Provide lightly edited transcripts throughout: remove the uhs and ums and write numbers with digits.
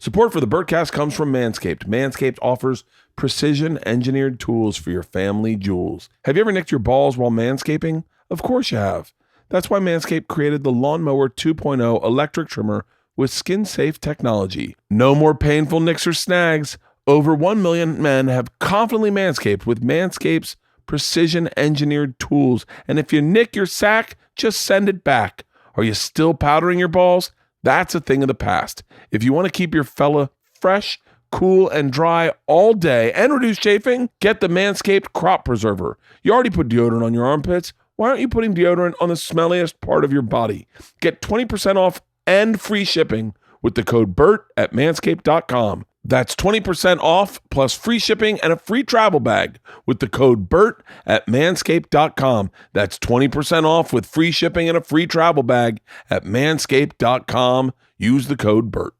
Support for the Bertcast comes from Manscaped. Manscaped offers precision-engineered tools for your family jewels. Have you ever nicked your balls while manscaping? Of course you have. That's why Manscaped created the Lawnmower 2.0 electric trimmer with skin-safe technology. No more painful nicks or snags. Over 1 million men have confidently manscaped with Manscaped's precision-engineered tools. And if you nick your sack, just send it back. Are you still powdering your balls? That's a thing of the past. If you want to keep your fella fresh, cool, and dry all day and reduce chafing, get the Manscaped Crop Preserver. You already put deodorant on your armpits. Why aren't you putting deodorant on the smelliest part of your body? Get 20% off and free shipping with the code BERT at manscaped.com. That's 20% off plus free shipping and a free travel bag with the code BERT at manscaped.com. That's 20% off with free shipping and a free travel bag at manscaped.com. Use the code BERT.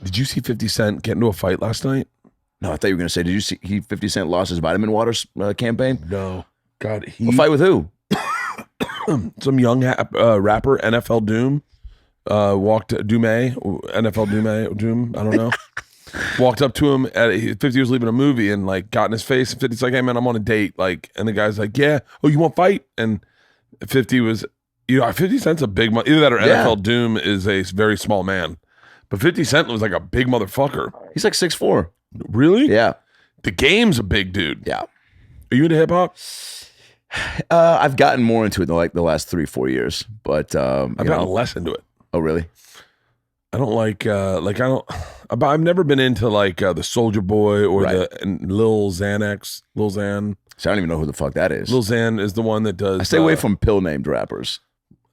Did you see 50 Cent get into a fight last night? No, I thought you were going to say, did you see 50 Cent lost his vitamin water campaign? No. God, A fight with who? Some young rapper, NFL Doom, NFL Doom, I don't know. Walked up to him, 50 was leaving a movie and like got in his face. And 50's like, hey man, I'm on a date. Like, and the guy's like, yeah, oh, you want to fight? And 50 was, 50 Cent's a big, either that or NFL Doom is a very small man. But 50 Cent was like a big motherfucker. He's like 6'4". Really? Yeah. The Game's a big dude. Yeah. Are you into hip hop? I've gotten more into it in like the last 3-4 years, but I've gotten less into it. Oh, really? I don't I've never been into like the Soulja Boy or the Lil Xanax. Lil Xan. So I don't even know who the fuck that is. Lil Xan is the one that does. I stay away from pill named rappers.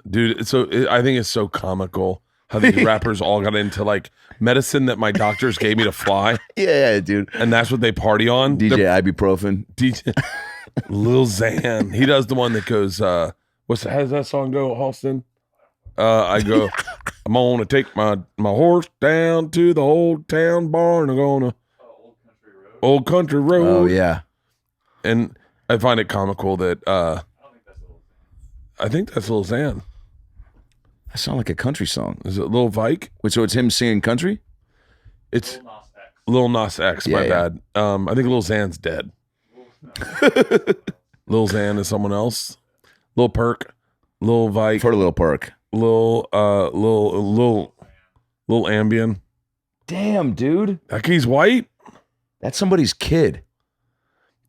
Dude, I think it's so comical how these rappers all got into like medicine that my doctors gave me to fly. Yeah, dude. And that's what they party on. DJ Ibuprofen. DJ Lil Xan. He does the one that goes, how does that song go, Halston? I go, I'm gonna take my horse down to the old town barn. I'm gonna Old Country Road. Oh yeah. And I find it comical that I think that's Lil Xan. That sounds like a country song. Is it Lil Vike? Wait, so it's him singing country? It's Lil Nas X. My bad. I think Lil Xan's dead. Lil Xan is someone else. Lil Perk, Lil Vike. For Lil Perk. Lil Ambien. Damn, dude. That kid's white. That's somebody's kid.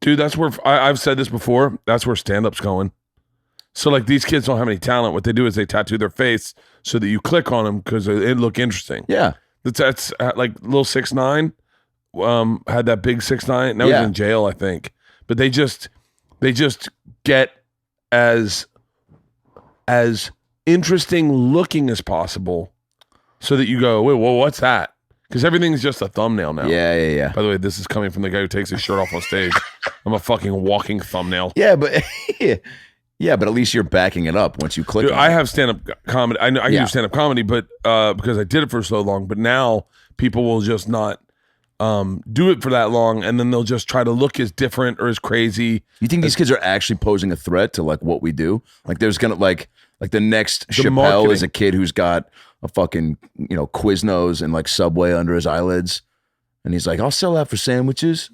Dude, that's where I've said this before. That's where stand-up's going. So like these kids don't have any talent. What they do is they tattoo their face so that you click on them because it look interesting. Yeah. That's like Lil 6ix9ine had that big 6ix9ine. Now he's in jail, I think. But they just get as interesting looking as possible so that you go, wait, well, what's that? Because everything's just a thumbnail now. Yeah. By the way, this is coming from the guy who takes his shirt off on stage. I'm a fucking walking thumbnail. Yeah, but yeah, but at least you're backing it up once you click. Dude, on I it. have stand-up comedy. I can do stand-up comedy, but because I did it for so long. But now people will just not do it for that long, and then they'll just try to look as different or as crazy. You think these kids are actually posing a threat to like what we do? Like there's gonna like the next Chappelle marketing. is a kid who's got a fucking Quiznos and like Subway under his eyelids, and he's like, I'll sell that for sandwiches.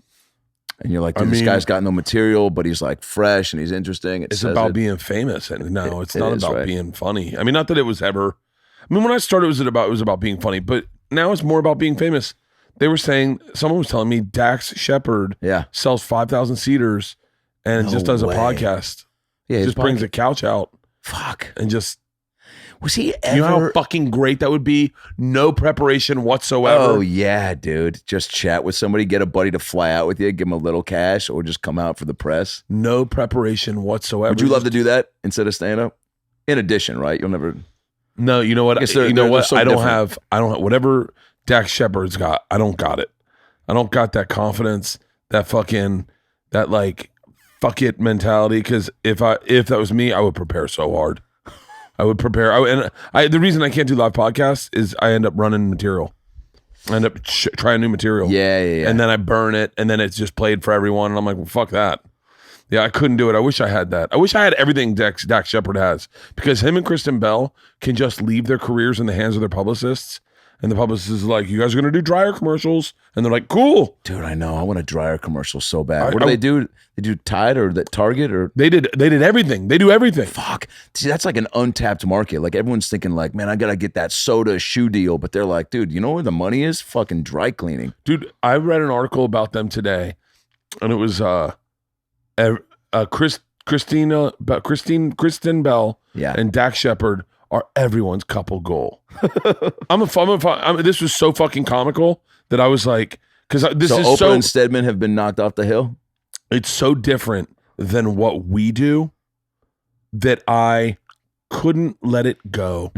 And you're like, dude, this guy's got no material, but he's like fresh and he's interesting. It's about being famous, and no, it's not about being funny. I mean, not that it was ever. I mean, when I started, it was about being funny, but now it's more about being famous. They were saying, someone was telling me Dax Shepard sells 5,000 seaters and just does a podcast. Yeah, just brings a couch out. Fuck. And just. Was he ever? You know how fucking great that would be? No preparation whatsoever. Oh, yeah, dude. Just chat with somebody, get a buddy to fly out with you, give him a little cash, or just come out for the press. No preparation whatsoever. Would you love to do that instead of stand-up? In addition, right? You'll never. No, you know what? I don't have whatever Dax Shepard's got. I don't got it. I don't got that confidence, that fuck it mentality. Because if that was me, I would prepare so hard. I would prepare. The reason I can't do live podcasts is I end up running material. I end up trying new material. Yeah. And then I burn it, and then it's just played for everyone. And I'm like, well, fuck that. Yeah, I couldn't do it. I wish I had that. I wish I had everything Dax Shepard has, because him and Kristen Bell can just leave their careers in the hands of their publicists. And the publicist is like, you guys are going to do dryer commercials. And they're like, cool. Dude, I know. I want a dryer commercial so bad. What do they do? They do Tide or that Target or? They did everything. They do everything. Fuck. See, that's like an untapped market. Like everyone's thinking like, man, I got to get that soda shoe deal. But they're like, dude, you know where the money is? Fucking dry cleaning. Dude, I read an article about them today. And it was Kristen Bell and Dax Shepard are everyone's couple goal. This was so fucking comical that I was like, because this is Oprah so. and Stedman have been knocked off the hill. It's so different than what we do that I couldn't let it go.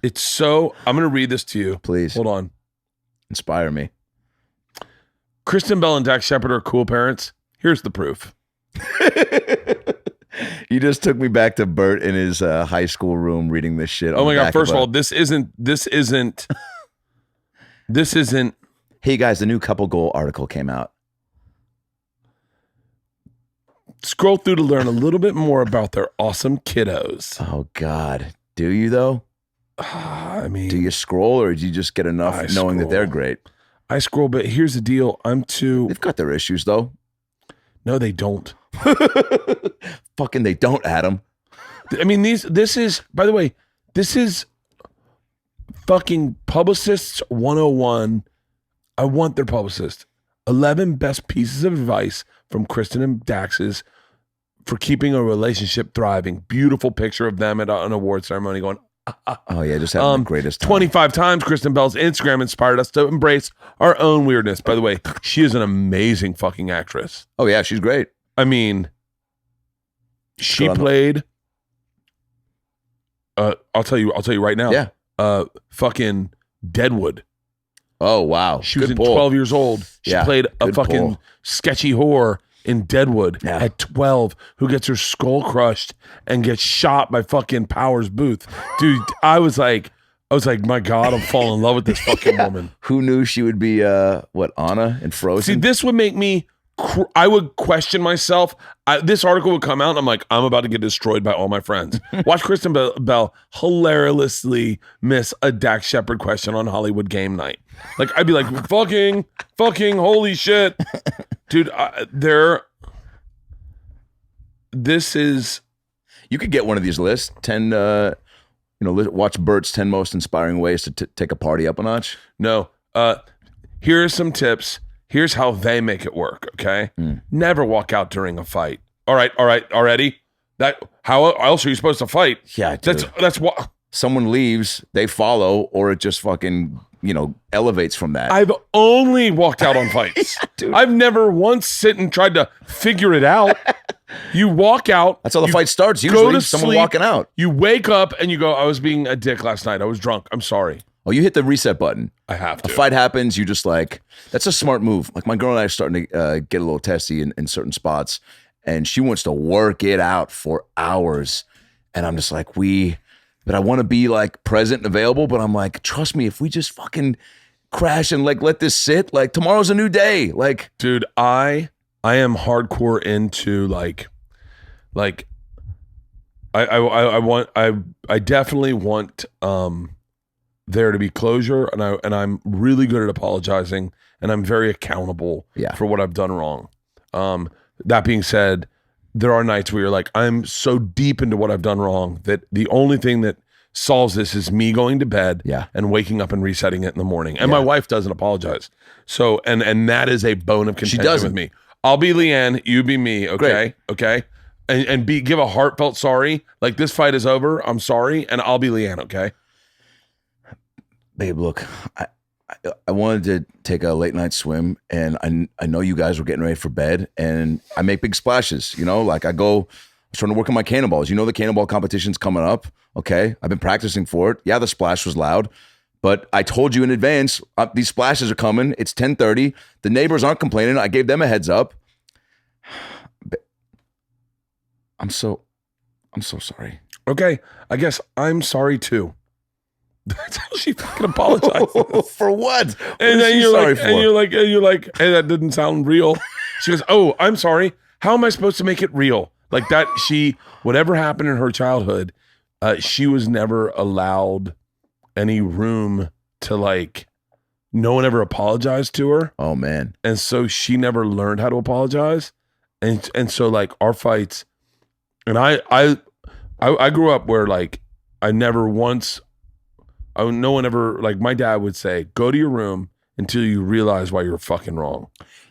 It's so. I'm going to read this to you. Please. Hold on. Inspire me. Kristen Bell and Dax Shepard are cool parents. Here's the proof. You just took me back to Bert in his high school room reading this shit. Oh my God. First of all, this isn't. Hey guys, the new couple goal article came out. Scroll through to learn a little bit more about their awesome kiddos. Oh God. Do you though? I mean, do you scroll or do you just get enough knowing that they're great? I scroll, but here's the deal. They've got their issues though. No, they don't. Fucking they don't, Adam. I mean, this is, by the way, this is fucking Publicists 101. I want their publicist. 11 best pieces of advice from Kristen and Dax's for keeping a relationship thriving. Beautiful picture of them at an award ceremony going, oh yeah, just having the greatest time. 25 times Kristen Bell's Instagram inspired us to embrace our own weirdness. By the way, she is an amazing fucking actress. Oh yeah, she's great. I mean, she played I'll tell you right now. Yeah. Fucking Deadwood. Oh wow. She was 12 years old. She played a fucking sketchy whore in Deadwood at 12 who gets her skull crushed and gets shot by fucking Powers Booth. Dude, I was like, my God, I'm falling in love with this fucking woman. Who knew she would be Anna in Frozen? See, this would make me I would question myself. This article would come out and I'm like, I'm about to get destroyed by all my friends. Watch Kristen Bell hilariously miss a Dax Shepard question on Hollywood Game Night. Like, I'd be like, fucking, holy shit. Dude, this is... You could get one of these lists, 10, watch Bert's 10 most inspiring ways to take a party up a notch. No. Here are some tips. Here's how they make it work, okay? Never walk out during a fight. All right, already? How else are you supposed to fight? Yeah, dude. That's what... Someone leaves, they follow, or it just fucking, elevates from that. I've only walked out on fights. Yeah, I've never once sit and tried to figure it out. You walk out. That's how the fight starts. Usually someone walking out. You wake up and you go, I was being a dick last night. I was drunk. I'm sorry. Oh, you hit the reset button. I have to. A fight happens. You just that's a smart move. Like my girl and I are starting to get a little testy in certain spots, and she wants to work it out for hours. And I'm just like, but I want to be like present and available. But I'm like, trust me, if we just fucking crash and like let this sit, like tomorrow's a new day. Like, dude, I am hardcore into I definitely want there to be closure, and I'm really good at apologizing, and I'm very accountable for what I've done wrong. That being said, there are nights where you're like, I'm so deep into what I've done wrong that the only thing that solves this is me going to bed and waking up and resetting it in the morning. And my wife doesn't apologize. So, and that is a bone of contention with me. I'll be Leanne, you be me, okay? Great. Okay? And give a heartfelt sorry. Like, this fight is over, I'm sorry, and I'll be Leanne, okay? Babe, look, I wanted to take a late night swim, and I know you guys were getting ready for bed, and I make big splashes, like I was trying to work on my cannonballs. The cannonball competition's coming up, okay? I've been practicing for it. Yeah, the splash was loud, but I told you in advance, these splashes are coming. It's 10:30. The neighbors aren't complaining. I gave them a heads up. I'm so sorry. Okay, I guess I'm sorry too. That's how she fucking apologizes. For what? And then you're like, hey, that didn't sound real. She goes, oh, I'm sorry. How am I supposed to make it real? Like that, whatever happened in her childhood, she was never allowed any room to like, no one ever apologized to her. Oh man. And so she never learned how to apologize. And so like our fights, and I grew up where like, no one ever, like my dad would say, go to your room until you realize why you're fucking wrong.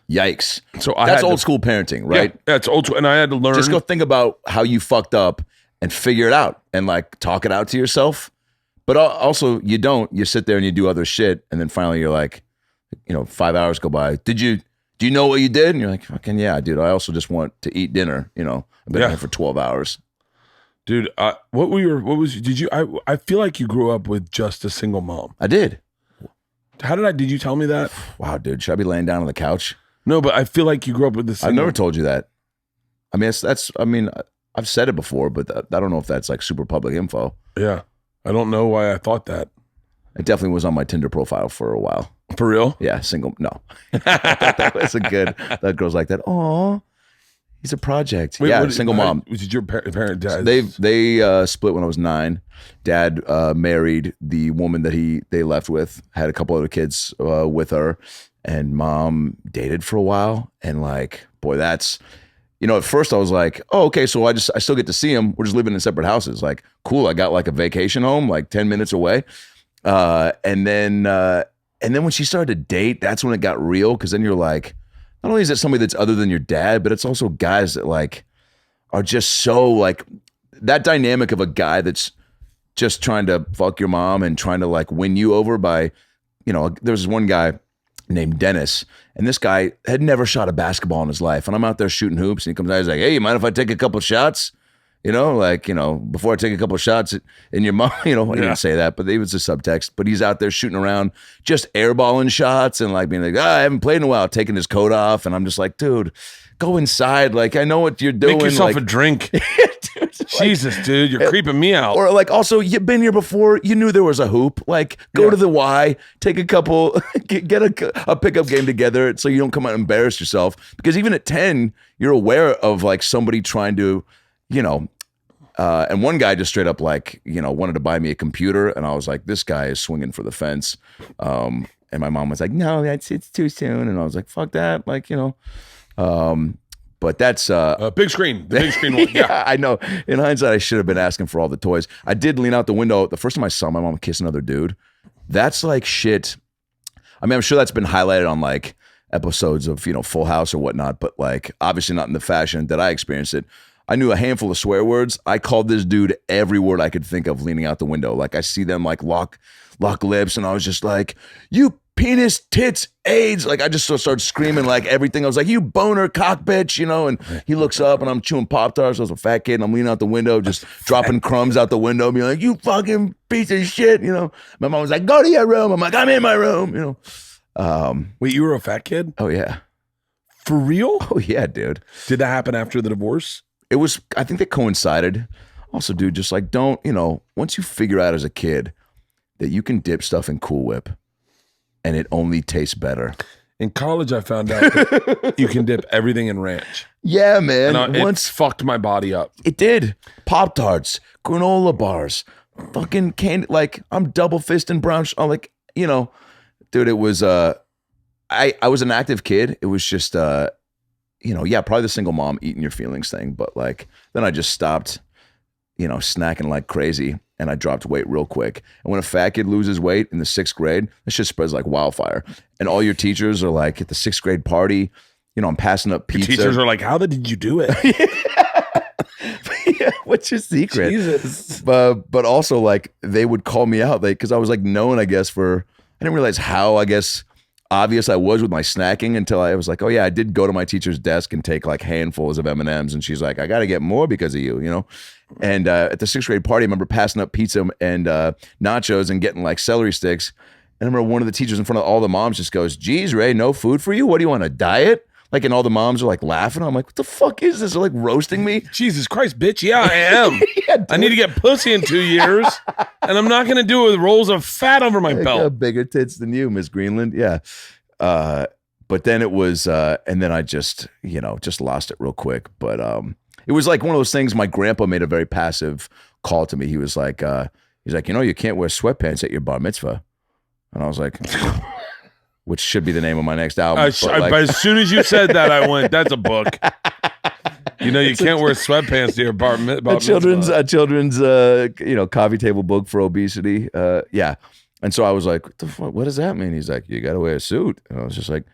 Yikes. So that's old school parenting, right? Yeah, that's old school. And I had to learn. Just go think about how you fucked up and figure it out and like talk it out to yourself. But also you sit there and you do other shit. And then finally you're like, 5 hours go by. Do you know what you did? And you're like, fucking yeah, dude. I also just want to eat dinner. I've been here for 12 hours. Dude, I feel like you grew up with just a single mom. I did. Did you tell me that? Wow, dude. Should I be laying down on the couch? No, but I feel like you grew up with this. I've never told you that. I mean, I've said it before, but I don't know if that's like super public info. Yeah. I don't know why I thought that. It definitely was on my Tinder profile for a while. For real? Yeah, single. No. That was that girl's like that. Aw. He's a project. Wait, single mom. Did your parent dad? They split when I was 9. Dad married the woman that they left with, had a couple other kids with her, and mom dated for a while. And like, boy, that's, at first I was like, oh, okay, so I still get to see him. We're just living in separate houses. Like, cool. I got like a vacation home, like 10 minutes away. And then when she started to date, that's when it got real. Cause then you're like, not only is it somebody that's other than your dad, but it's also guys that like are just so like that dynamic of a guy that's just trying to fuck your mom and trying to like win you over by, there was this one guy named Dennis, and this guy had never shot a basketball in his life. And I'm out there shooting hoops, and he comes out, he's like, hey, you mind if I take a couple shots? Before I take a couple of shots in your mom, he didn't say that, but it was a subtext. But he's out there shooting around, just airballing shots and like being like, I haven't played in a while, taking his coat off. And I'm just like, dude, go inside. Like, I know what you're doing. Make yourself like, a drink. Dude, Jesus, dude, you're creeping me out. Or like, also, you've been here before. You knew there was a hoop. Like, go to the Y, take a couple, get a pickup game together so you don't come out and embarrass yourself. Because even at 10, you're aware of like somebody trying to, and one guy just straight up like, wanted to buy me a computer. And I was like, this guy is swinging for the fence. And my mom was like, no, it's too soon. And I was like, fuck that. Like, but that's big screen, the big screen one. Yeah, I know. In hindsight, I should have been asking for all the toys. I did lean out the window. The first time I saw my mom kiss another dude, that's like shit. I mean, I'm sure that's been highlighted on like episodes of, Full House or whatnot, but like obviously not in the fashion that I experienced it. I knew a handful of swear words. I called this dude every word I could think of leaning out the window. Like I see them like lock lips, and I was just like, you penis, tits, AIDS. Like I just started screaming like everything. I was like, you boner cock bitch, and he looks up and I'm chewing Pop-Tarts. I was a fat kid and I'm leaning out the window, just dropping crumbs out the window, being like, you fucking piece of shit, My mom was like, go to your room. I'm like, I'm in my room, Wait, you were a fat kid? Oh yeah. For real? Oh yeah, dude. Did that happen after the divorce? I think they coincided. Also, dude, just like once you figure out as a kid that you can dip stuff in Cool Whip and it only tastes better. In college, I found out that you can dip everything in ranch. Yeah, man. And it fucked my body up. It did. Pop-Tarts, granola bars, fucking candy. Like I'm double fisting brown. I'm like, dude, it was, I was an active kid. It was just, probably the single mom eating your feelings thing. But like, then I just stopped, snacking like crazy, and I dropped weight real quick. And when a fat kid loses weight in the 6th grade, that shit spreads like wildfire. And all your teachers are like at the 6th grade party, I'm passing up pizza. Your teachers are like, how did you do it? Yeah, what's your secret? Jesus. But also like they would call me out because I was like known, I guess, I didn't realize how, I guess, obvious I was with my snacking until I was like, oh yeah, I did go to my teacher's desk and take like handfuls of M&Ms, and she's like, I got to get more because of you, And at the 6th grade party, I remember passing up pizza and nachos and getting like celery sticks. And I remember one of the teachers in front of all the moms just goes, geez, Ray, no food for you? What do you want, a diet? Like, and all the moms are like laughing. I'm like, what the fuck is this? They're like roasting me. Jesus Christ, bitch. Yeah, I am. I need to get pussy in 2 years, and I'm not going to do it with rolls of fat over my belt. Got bigger tits than you, Miss Greenland. Yeah. But then it was, and then I just lost it real quick. But it was like one of those things. My grandpa made a very passive call to me. He was like, you can't wear sweatpants at your bar mitzvah. And I was like, which should be the name of my next album. But as soon as you said that, I went, that's a book. You can't wear sweatpants to your bar mitzvah. A children's coffee table book for obesity. Yeah. And so I was like, what the fuck? What does that mean? He's like, you got to wear a suit. And I was just like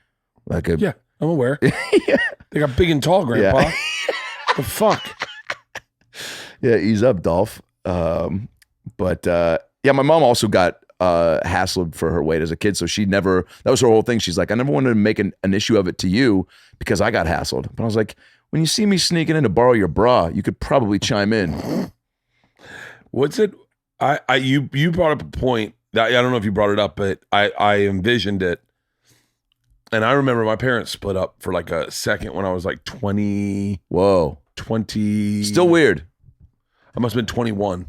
yeah, I'm aware. Yeah. They got big and tall, Grandpa. Yeah. The fuck? Yeah, ease up, Dolph. But my mom also got hassled for her weight as a kid. So that was her whole thing. She's like, I never wanted to make an issue of it to you because I got hassled. But I was like, when you see me sneaking in to borrow your bra, you could probably chime in. What's it? You brought up a point that I don't know if you brought it up, but I envisioned it. And I remember my parents split up for like a second when I was like 20. Whoa. 20. Still weird. I must have been 21.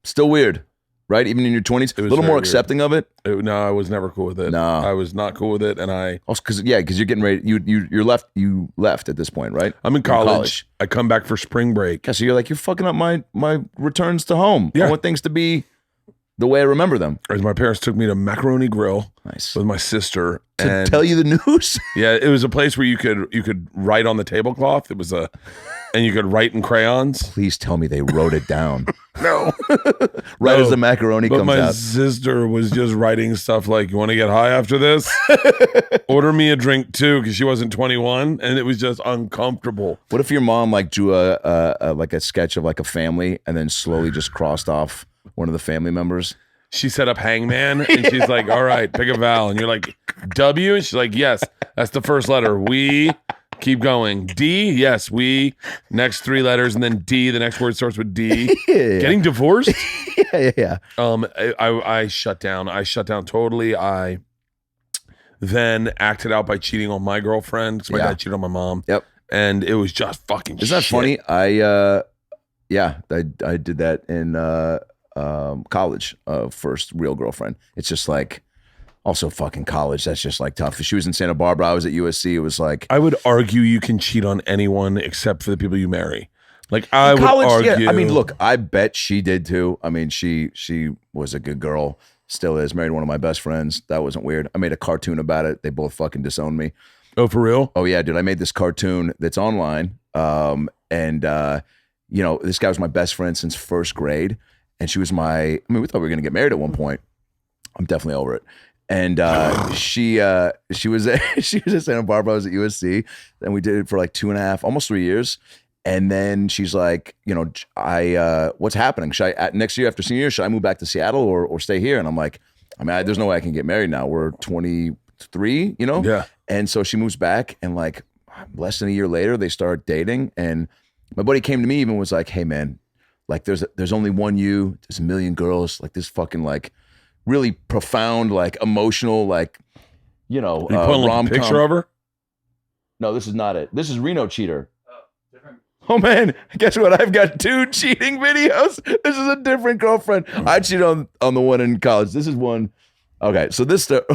Still weird, right? Even in your 20s, a little more accepting of it. No, I was never cool with it. No, I was not cool with it, and I also because you're getting ready. You left at this point, right? I'm in college. I come back for spring break. Yeah, so you're fucking up my returns to home. Yeah. I want things to be the way I remember them. As my parents took me to Macaroni Grill, nice, with my sister to tell you the news. Yeah, it was a place where you could write on the tablecloth. It was and you could write in crayons. Please tell me they wrote it down. No. As the macaroni comes out. But my sister was just writing stuff like, you want to get high after this? Order me a drink too, because she wasn't 21, and it was just uncomfortable. What if your mom drew a sketch of a family and then slowly just crossed off one of the family members? She set up hangman, and she's like, all right, pick a vowel. And you're like, W? And she's like, yes, that's the first letter. We... Keep going. D, yes, we. Next 3 letters, and then D. The next word starts with D. Yeah. Getting divorced? Yeah. I shut down. I shut down totally. I then acted out by cheating on my girlfriend because my dad cheated on my mom. Yep. And it was just fucking shit. Isn't that funny? I did that in college. First real girlfriend. It's just also fucking college. That's just tough. She was in Santa Barbara. I was at USC. It was I would argue you can cheat on anyone except for the people you marry. I would argue. Yeah. I mean, look, I bet she did too. I mean, she was a good girl. Still is. Married one of my best friends. That wasn't weird. I made a cartoon about it. They both fucking disowned me. Oh, for real? Oh yeah, dude. I made this cartoon that's online. This guy was my best friend since first grade. And she was we thought we were going to get married at one point. I'm definitely over it. And she was at Santa Barbara. I was at USC. Then we did it for 2.5, almost 3 years. And then she's like, what's happening? Should I next year after senior year, should I move back to Seattle or stay here? And I'm like, there's no way I can get married now. We're 23, Yeah. And so she moves back, and less than a year later, they start dating. And my buddy came to me even was like, hey man, there's only one you. There's a million girls. This fucking really profound, emotional, you putting rom-com. a picture of her? No, this is not it. This is Reno Cheater. Oh, different. Oh man, guess what? I've got 2 cheating videos. This is a different girlfriend. I cheated on the one in college. This is one. Okay, so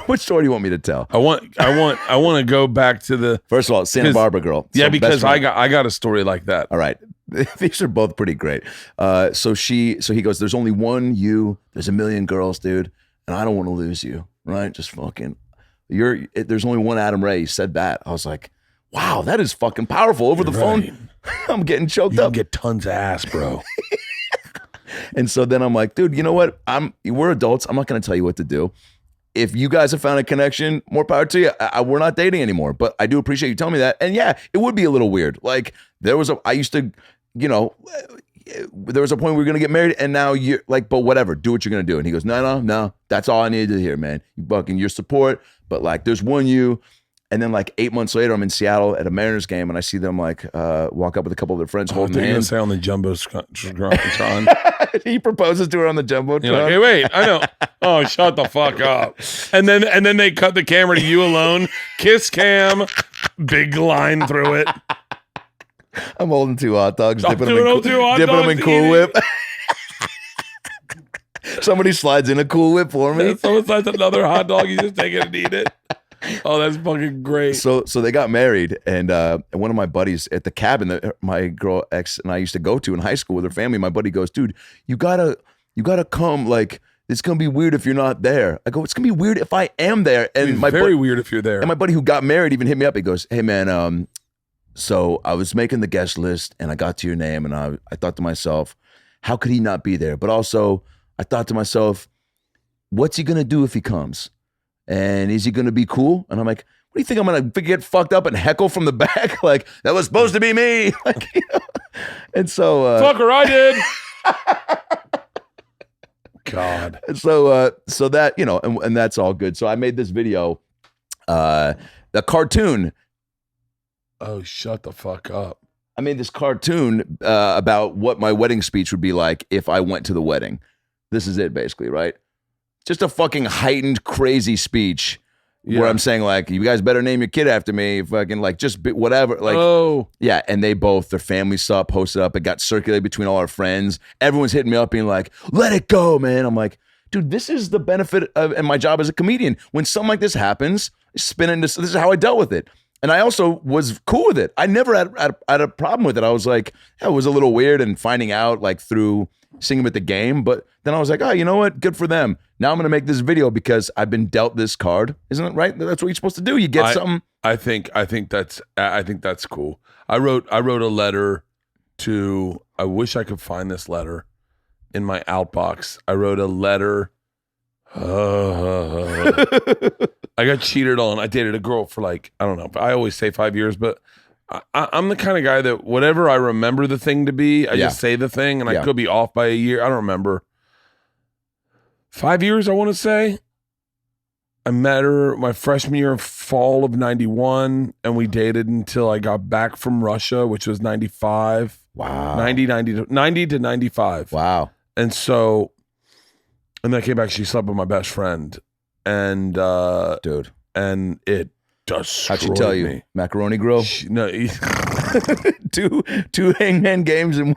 which story do you want me to tell? I want to go back to the first of all, Santa Barbara girl. Yeah, because I got a story like that. All right. These are both pretty great. So he goes, there's only one you, there's a million girls, dude, and I don't want to lose you, right? Just fucking, there's only one Adam Ray. He said that. I was like, wow, that is fucking powerful. Over the phone, I'm getting choked up. You get tons of ass, bro. And so then I'm like, dude, you know what? We're adults. I'm not going to tell you what to do. If you guys have found a connection, more power to you. We're not dating anymore, but I do appreciate you telling me that. And yeah, it would be a little weird. There was a point we were going to get married, and now you're but whatever, do what you're going to do. And he goes, no, that's all I needed to hear, man. You fucking your support, but there's one you. And then 8 months later, I'm in Seattle at a Mariners game, and I see them walk up with a couple of their friends holding hands. Say on the jumbotron. He proposes to her on the jumbotron. You're like, hey, wait, I know. Oh, shut the fuck up. And then they cut the camera to you alone. Kiss cam. big line through it. I'm holding 2 hot dogs, I'm dipping doing them in Cool Whip. Somebody slides in a Cool Whip for me. Yeah, someone slides another hot dog. You just take it and eat it. Oh, that's fucking great. So they got married, and one of my buddies at the cabin that my girl ex and I used to go to in high school with her family, my buddy goes, dude, you gotta come. Like, it's gonna be weird if you're not there. I go, it's gonna be weird if I am there. And very weird if you're there. And my buddy who got married even hit me up. He goes, hey man, so I was making the guest list and I got to your name, and I thought to myself, how could he not be there? But also I thought to myself, what's he gonna do if he comes? And is he going to be cool? And I'm like, what do you think? I'm going to get fucked up and heckle from the back? Like, that was supposed to be me. Like, you know? And so... Fucker, I did. God. And so that, you know, and that's all good. So I made this video, the cartoon. Oh, shut the fuck up. I made this cartoon about what my wedding speech would be like if I went to the wedding. This is it, basically, right? Just a fucking heightened, crazy speech where I'm saying, like, you guys better name your kid after me. Fucking, like, just whatever. Like, yeah. And their family saw it, posted up. It got circulated between all our friends. Everyone's hitting me up being like, let it go, man. I'm like, dude, this is the benefit of, and my job as a comedian. When something like this happens, spinning this is how I dealt with it. And I also was cool with it. I never had a problem with it. I was like, yeah, it was a little weird and finding out, like, through seeing him at the game. But then I was like, oh, you know what? Good for them. Now I'm going to make this video because I've been dealt this card. Isn't it right? That's what you're supposed to do. You get something. I think that's cool. I wrote a letter to, I wish I could find this letter in my outbox. I wrote a letter. I got cheated on. I dated a girl for, like, I don't know. I always say 5 years, but I'm the kind of guy that whatever I remember the thing to be, I just say the thing, and I could be off by a year. I don't remember. 5 years, I want to say. I met her my freshman year of fall of 91, and we dated until I got back from Russia, which was 95. Wow. 90 to 95. Wow. And so, and then I came back, she slept with my best friend. And, dude. And it destroyed How'd she tell you? Me. Macaroni grill? No. two hangman games and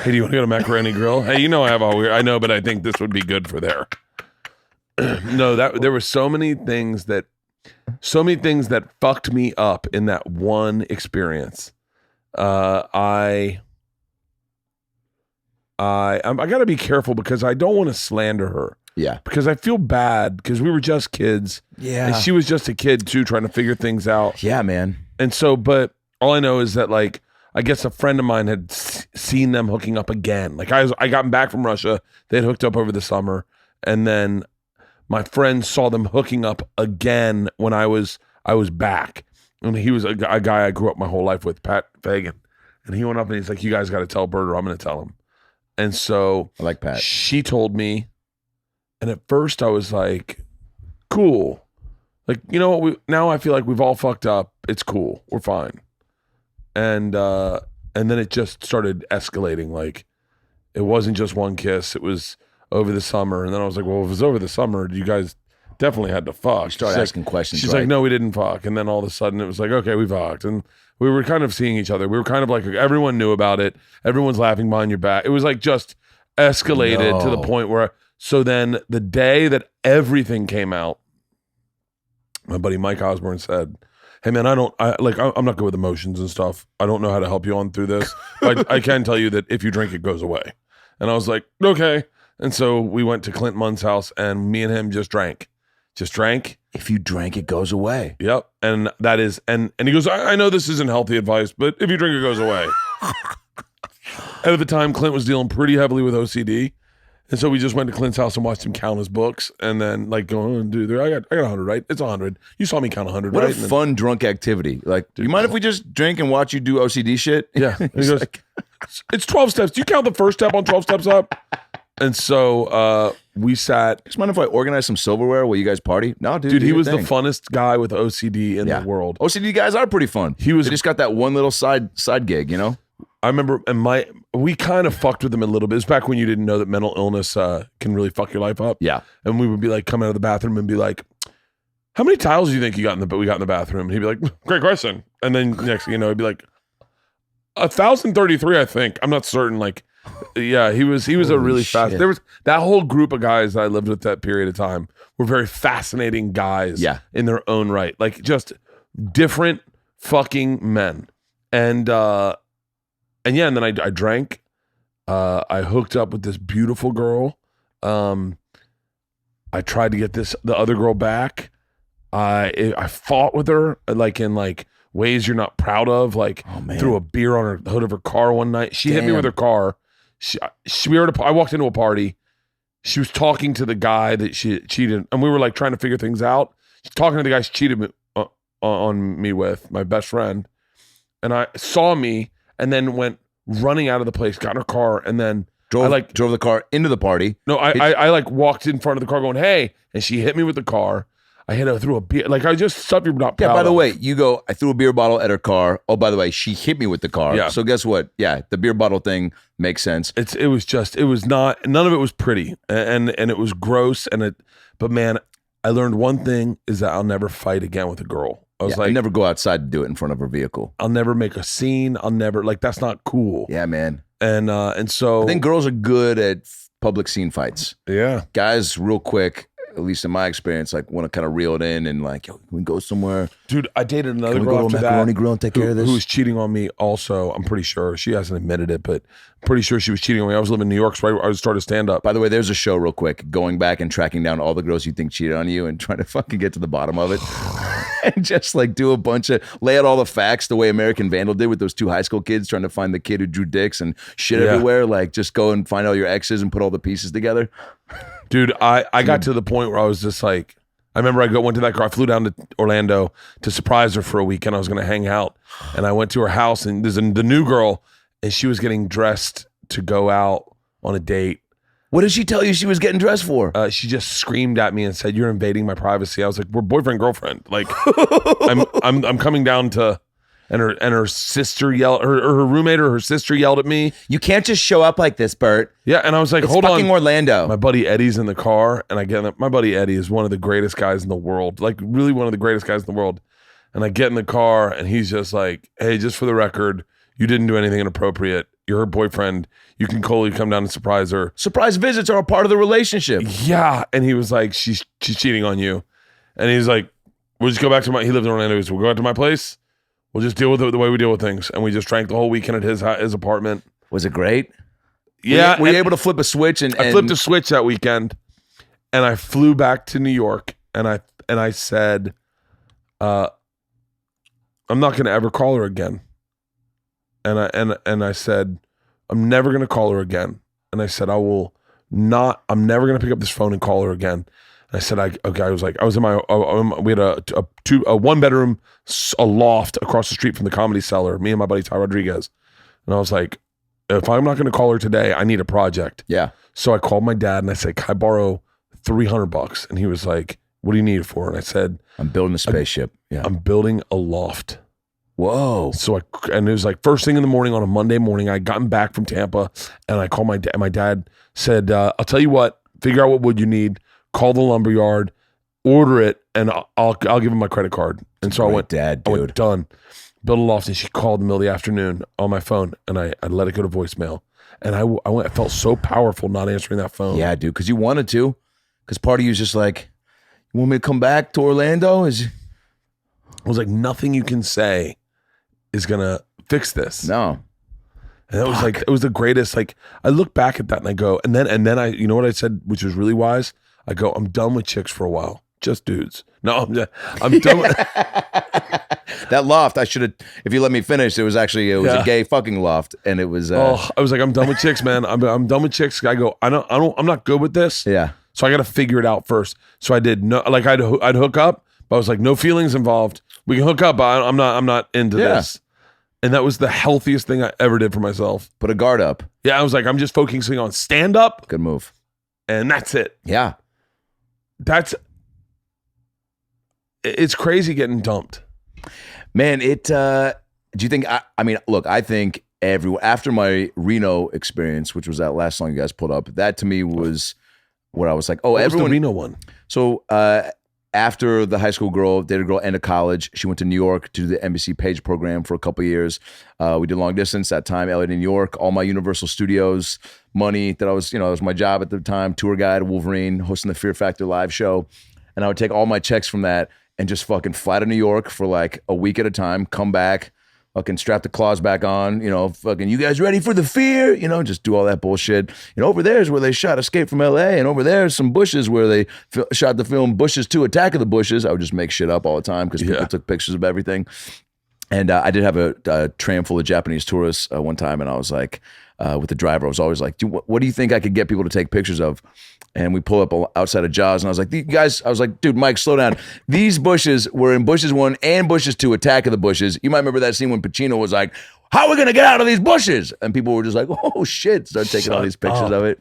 Hey, do you want to go to Macaroni Grill? Hey, you know I have all weird. I know, but I think this would be good for there. No, there were so many things that fucked me up in that one experience. I got to be careful because I don't want to slander her. Yeah. Because I feel bad because we were just kids. Yeah. And she was just a kid too, trying to figure things out. Yeah, man. And so, but all I know is that, like, I guess a friend of mine had seen them hooking up again. Like, I got back from Russia. They had hooked up over the summer. And then my friend saw them hooking up again when I was back. And he was a guy I grew up my whole life with, Pat Fagan. And he went up and he's like, you guys got to tell Bert or I'm going to tell him. And so I like Pat. She told me. And at first I was like, cool. Like, you know what? Now I feel like we've all fucked up. It's cool. We're fine. And then it just started escalating. Like, it wasn't just one kiss. It was over the summer. And then I was like, well, if it was over the summer, you guys definitely had to fuck. You started asking questions. She's like, no, we didn't fuck. And then all of a sudden it was like, okay, we fucked. And we were kind of seeing each other. We were kind of like, everyone knew about it. Everyone's laughing behind your back. It was like just escalated to the point where, so then the day that everything came out, my buddy Mike Osborne said, hey man, I'm not good with emotions and stuff. I don't know how to help you on through this. But I can tell you that if you drink, it goes away. And I was like, okay. And so we went to Clint Munn's house and me and him just drank. If you drank, it goes away. Yep. And that is, and he goes, I know this isn't healthy advice, but if you drink, it goes away. And at the time, Clint was dealing pretty heavily with OCD. And so we just went to Clint's house and watched him count his books and then like go, oh, dude, I got 100, right? It's 100. You saw me count 100, what right? What a fun drunk activity. Like, dude, you mind if we just drink and watch you do OCD shit? Yeah. And he goes, like, it's 12 steps. Do you count the first step on 12 steps up? And so we sat. Just mind if I organize some silverware while you guys party? No, dude. Dude, he was the funnest guy with OCD in the world. OCD guys are pretty fun. They just got that one little side gig, you know? I remember, and we kind of fucked with him a little bit. It was back when you didn't know that mental illness can really fuck your life up. Yeah. And we would be like, come out of the bathroom and be like, how many towels do you think we got in the bathroom? And he'd be like, great question. And then next thing you know, he'd be like, 1,033, I think. I'm not certain. Like, yeah, he was a really fast. There was that whole group of guys that I lived with that period of time were very fascinating guys in their own right. Like just different fucking men. And then I drank. I hooked up with this beautiful girl. I tried to get the other girl back. I fought with her in ways you're not proud of. Like threw a beer on the hood of her car one night. She hit me with her car. I walked into a party. She was talking to the guy that she cheated, and we were like trying to figure things out. She's talking to the guy she cheated on me with, my best friend, and I saw me, and then went running out of the place, got in her car, and then drove the car into the party. No, I walked in front of the car going, hey, and she hit me with the car. I hit her through a beer. Like, I just stuff you're not proud Yeah, by the of. way, I threw a beer bottle at her car. Oh, by the way, she hit me with the car. Yeah. So guess what? Yeah, the beer bottle thing makes sense. It was not, none of it was pretty. And it was gross. But man, I learned one thing is that I'll never fight again with a girl. I never go outside to do it in front of her vehicle. I'll never make a scene. I'll never, that's not cool. Yeah, man. And so I think girls are good at public scene fights. Yeah. Guys, real quick, at least in my experience, like want to kind of reel it in and like, yo, can we go somewhere? Dude, I dated another Can we girl go to after a macaroni that grill and take care of this? who was cheating on me also. I'm pretty sure. She hasn't admitted it, but I'm pretty sure she was cheating on me. I was living in New York, so I started stand-up. By the way, there's a show real quick, going back and tracking down all the girls you think cheated on you and trying to fucking get to the bottom of it. And just like do a bunch of, lay out all the facts the way American Vandal did with those two high school kids trying to find the kid who drew dicks and shit everywhere. Like just go and find all your exes and put all the pieces together. Dude, I got to the point where I was just like, I remember went to that car. I flew down to Orlando to surprise her for a weekend. I was going to hang out, and I went to her house, and there's the new girl, and she was getting dressed to go out on a date. What did she tell you she was getting dressed for? She just screamed at me and said, "You're invading my privacy." I was like, "We're boyfriend girlfriend." Like, I'm coming down to. And her sister yelled, her roommate or her sister yelled at me. You can't just show up like this, Bert. Yeah, and I was like, it's hold on. It's fucking Orlando. My buddy Eddie's in the car, and I get my buddy Eddie is one of the greatest guys in the world, like really one of the greatest guys in the world. And I get in the car, and he's just like, hey, just for the record, you didn't do anything inappropriate. You're her boyfriend. You can totally come down and surprise her. Surprise visits are a part of the relationship. Yeah, and he was like, she's cheating on you. And he's like, we'll just go back to he lives in Orlando. He said, we'll go back to my place. We'll just deal with it the way we deal with things. And we just drank the whole weekend at his apartment. Was it great? Yeah. Were you able to flip a switch? And I flipped a switch that weekend, and I flew back to New York, and I said, I'm not going to ever call her again. And I said, I'm never going to call her again. And I said, I'm never going to pick up this phone and call her again. I said, I was in my, we had a one bedroom, a loft across the street from the Comedy Cellar, me and my buddy Ty Rodriguez. And I was like, if I'm not going to call her today, I need a project. Yeah. So I called my dad and I said, can I borrow $300? And he was like, what do you need it for? And I said, I'm building a spaceship. Yeah. I'm building a loft. Whoa. So and it was like first thing in the morning on a Monday morning, I gotten back from Tampa and I called my dad. My dad said, I'll tell you what, figure out what wood you need. Call the lumberyard, order it, and I'll give him my credit card. And so I went, done. Built a loft, and she called in the middle of the afternoon on my phone, and I let it go to voicemail. And I felt so powerful not answering that phone. Yeah, dude, because you wanted to. Because part of you is just like, you want me to come back to Orlando? I was like, nothing you can say is gonna fix this. No. And that was like, it was the greatest. Like, I look back at that and I go, and then I, you know what I said, which was really wise. I go, I'm done with chicks for a while. Just dudes. No, I'm done with that loft. I should have, if you let me finish, it was a gay fucking loft. And it was, I was like, I'm done with chicks, man. I'm done with chicks. I go, I'm not good with this. Yeah. So I got to figure it out first. So I did I'd hook up, but I was like, no feelings involved. We can hook up, but I'm not into this. And that was the healthiest thing I ever did for myself. Put a guard up. Yeah. I was like, I'm just focusing on stand up. Good move. And that's it. Yeah. It's crazy getting dumped. Man, do you think, I mean, look, I think after my Reno experience, which was that last song you guys pulled up, that to me was where I was like, oh, what everyone. was the Reno one? So after the high school girl, dated a girl, end of college. She went to New York to do the NBC Page program for a couple of years. We did long distance that time, LA to New York. All my Universal Studios money that I was, that was my job at the time, tour guide, Wolverine, hosting the Fear Factor live show. And I would take all my checks from that and just fucking fly to New York for like a week at a time, come back, fucking strap the claws back on, fucking, you guys ready for the fear? Just do all that bullshit. Over there is where they shot Escape from LA, and over there is some bushes where they shot the film Bushes 2, Attack of the Bushes. I would just make shit up all the time because people took pictures of everything. And I did have a tram full of Japanese tourists one time, and I was like, with the driver, I was always like, dude, what do you think I could get people to take pictures of? And we pull up outside of Jaws, and I was like, dude, Mike, slow down. These bushes were in Bushes 1 and Bushes 2, Attack of the Bushes. You might remember that scene when Pacino was like, how are we going to get out of these bushes? And people were just like, oh, shit. Start taking all these pictures of it.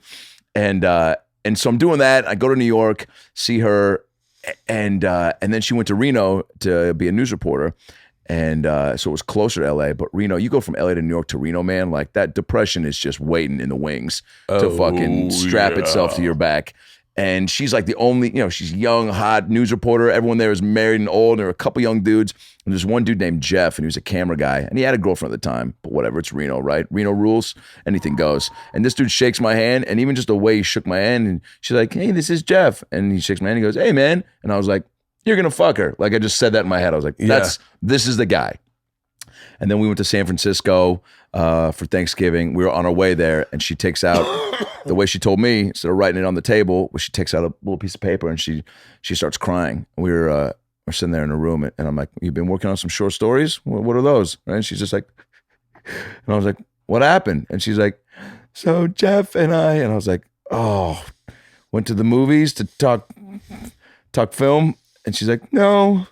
And so I'm doing that. I go to New York, see her, and then she went to Reno to be a news reporter. And so it was closer to LA, but Reno, you go from LA to New York to Reno, man, like that depression is just waiting in the wings to fucking strap itself to your back. And she's like the only, she's young, hot news reporter. Everyone there is married and old. And there are a couple young dudes. And there's one dude named Jeff, and he was a camera guy. And he had a girlfriend at the time, but whatever, it's Reno, right? Reno rules, anything goes. And this dude shakes my hand, and even just the way he shook my hand, and she's like, hey, this is Jeff. And he shakes my hand, and he goes, hey, man. And I was like, you're going to fuck her. Like I just said that in my head. I was like, this is the guy. And then we went to San Francisco for Thanksgiving. We were on our way there, and she takes out, the way she told me, instead of writing it on the table, she takes out a little piece of paper, and she starts crying. We're sitting there in a room, and I'm like, you've been working on some short stories? What are those? Right? And she's just like, and I was like, what happened? And she's like, so Jeff and I was like, oh, went to the movies to talk film. And she's like, no,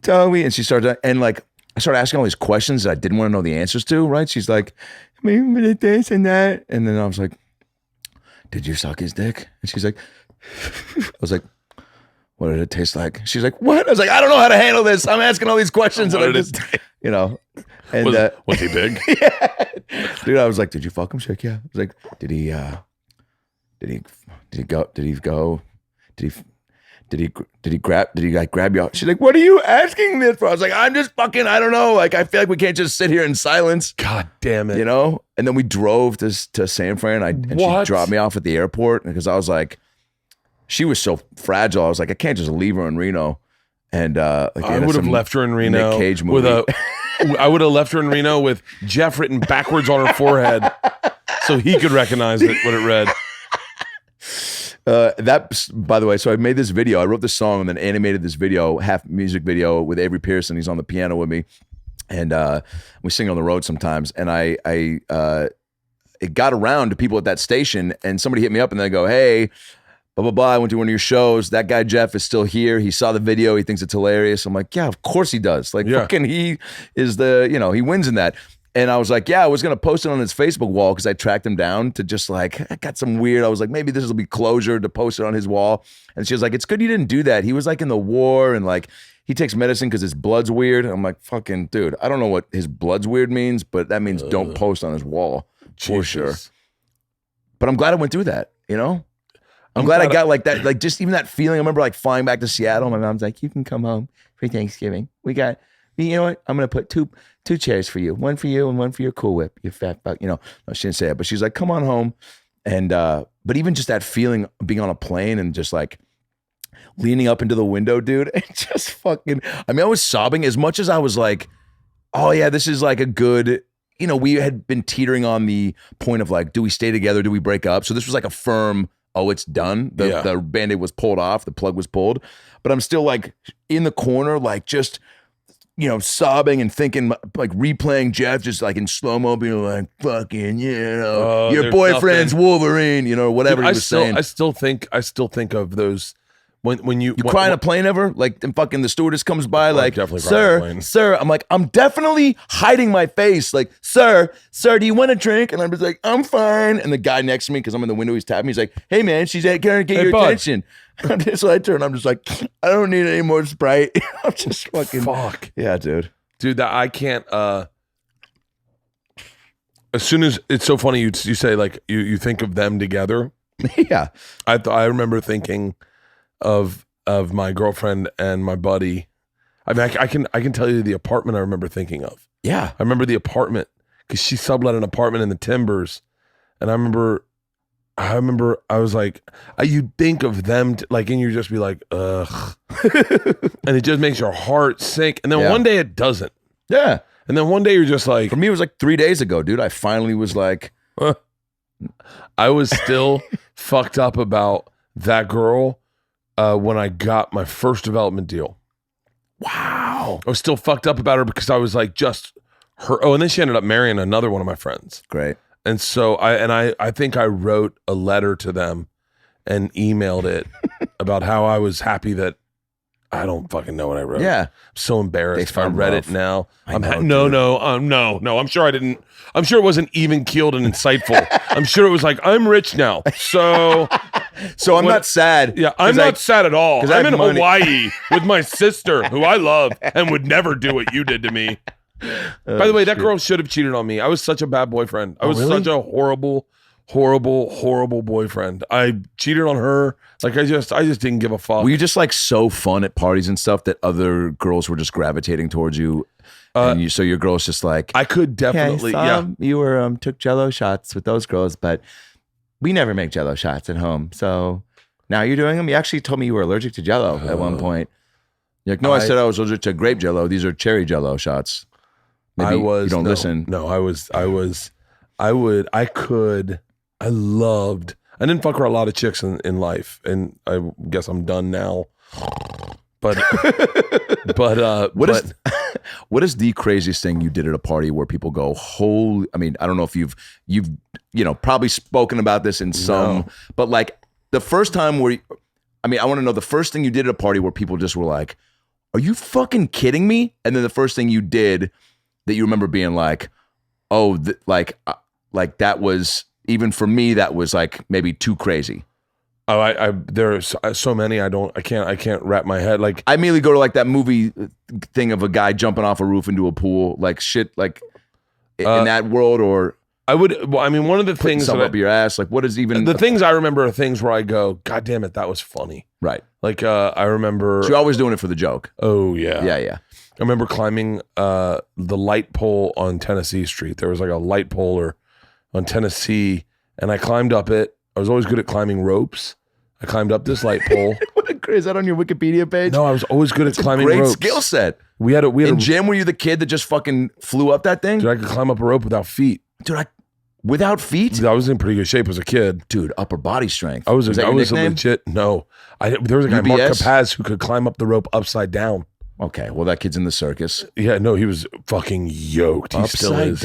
tell me. And she started, and like, I started asking all these questions that I didn't want to know the answers to, right? She's like, maybe this and that. And then I was like, did you suck his dick? And she's like, I was like, what did it taste like? She's like, what? I was like, I don't know how to handle this. I'm asking all these questions. And I just, and was he big? Yeah. Dude, I was like, did you fuck him? She's like, yeah. I was like, did he grab you? She's like, what are you asking this for? I was like, I'm just fucking, I don't know. Like, I feel like we can't just sit here in silence. God damn it. And then we drove to San Fran, and she dropped me off at the airport because I was like, she was so fragile. I was like, I can't just leave her in Reno. And I would have left her in Reno Nick Cage movie. I would have left her in Reno with Jeff written backwards on her forehead so he could recognize what it read. That, by the way, so I made this video. I wrote this song and then animated this video, half music video with Avery Pearson. He's on the piano with me, and we sing on the road sometimes. And it got around to people at that station, and somebody hit me up and they go, "Hey, blah blah blah. I went to one of your shows. That guy Jeff is still here. He saw the video. He thinks it's hilarious." I'm like, "Yeah, of course he does. Like, fucking, he is he wins in that." And I was like, yeah, I was going to post it on his Facebook wall because I tracked him down to just like, I got some weird, I was like, maybe this will be closure to post it on his wall. And she was like, it's good you didn't do that. He was like in the war and like, he takes medicine because his blood's weird. I'm like, fucking dude, I don't know what his blood's weird means, but that means don't post on his wall for sure. But I'm glad I went through that, I'm glad I got like that, like just even that feeling. I remember like flying back to Seattle. My mom's like, you can come home for Thanksgiving. You know what? I'm going to put two chairs for you. One for you and one for your Cool Whip, you fat fuck. No, she didn't say it, but she's like, come on home. And, but even just that feeling of being on a plane and just like leaning up into the window, dude, and just fucking, I was sobbing as much as I was like, oh yeah, this is like a good, we had been teetering on the point of like, do we stay together? Do we break up? So this was like a firm, oh, it's done. The Band-Aid was pulled off. The plug was pulled, but I'm still like in the corner, like just, sobbing and thinking, like replaying Jeff just like in slow-mo, being like, fucking, your boyfriend's nothing. Wolverine, whatever he was saying. I still think of those when you cry on a plane ever? Like, and fucking the stewardess comes by, like, sir. I'm like, I'm definitely hiding my face. Like, sir, do you want a drink? And I'm just like, I'm fine. And the guy next to me, because I'm in the window, he's tapping me. He's like, hey man, she's going to get your attention. So I turn, I'm just like, I don't need any more Sprite. I'm just fucking. Fuck. Yeah, dude. That I can't, as soon as, it's so funny you say like, you think of them together. Yeah. I remember thinking of of my girlfriend and my buddy. I mean, I can tell you the apartment I remember thinking of. Yeah. I remember the apartment because she sublet an apartment in the Timbers. And I remember I was like, you'd think of them, and you just be like, ugh. And it just makes your heart sink. And then one day it doesn't. Yeah. And then one day you're just like. For me, it was like 3 days ago, dude. I finally was like. I was still fucked up about that girl when I got my first development deal. Wow. I was still fucked up about her because I was like just her. Oh, and then she ended up marrying another one of my friends. Great. And so I think I wrote a letter to them and emailed it about how I was happy that I don't fucking know what I wrote. Yeah. I'm so embarrassed. If I read it now, no. I'm sure I didn't. I'm sure it wasn't even keeled and insightful. I'm sure it was like, I'm rich now. So I'm not sad. Yeah, I'm not sad at all. I'm in Hawaii with my sister, who I love and would never do what you did to me. By the way, that girl should have cheated on me. I was such a bad boyfriend. I was such a horrible boyfriend. I cheated on her. Like I just didn't give a fuck. Were you just like so fun at parties and stuff that other girls were just gravitating towards you? And so your girl's just like, I could definitely, you were took Jello shots with those girls, but we never make Jello shots at home. So now you're doing them. You actually told me you were allergic to Jello at one point. You're like, no, I said I was allergic to grape Jello. These are cherry Jello shots. Maybe you don't listen. No, I didn't fuck her a lot of chicks in life, and I guess I'm done now. But what is the craziest thing you did at a party where people go, holy, I mean, I don't know if you've probably spoken about this in some, but like the first time I want to know the first thing you did at a party where people just were like, are you fucking kidding me? And then the first thing you did that you remember being like, oh, like that was, even for me, that was like maybe too crazy. Oh, there's so many. I can't wrap my head. Like I immediately go to like that movie thing of a guy jumping off a roof into a pool, like shit, like in that world. Or I would. Well, I mean, one of the things something up your ass. Like what is even the things I remember are things where I go, God damn it, that was funny. Right. Like I remember. So you're always doing it for the joke. Oh yeah. Yeah. I remember climbing the light pole on Tennessee Street. There was like a light pole on Tennessee, and I climbed up it. I was always good at climbing ropes. I climbed up this light pole. Is that on your Wikipedia page? No, I was always good at climbing ropes. Great skill set. We had in gym, were you the kid that just fucking flew up that thing? Dude, I could climb up a rope without feet. Dude, without feet? Dude, I was in pretty good shape as a kid. Dude, upper body strength. I was a legit. No, there was a guy, Mark Capaz, who could climb up the rope upside down. Okay, well, that kid's in the circus. Yeah, no, he was fucking yoked. He still is.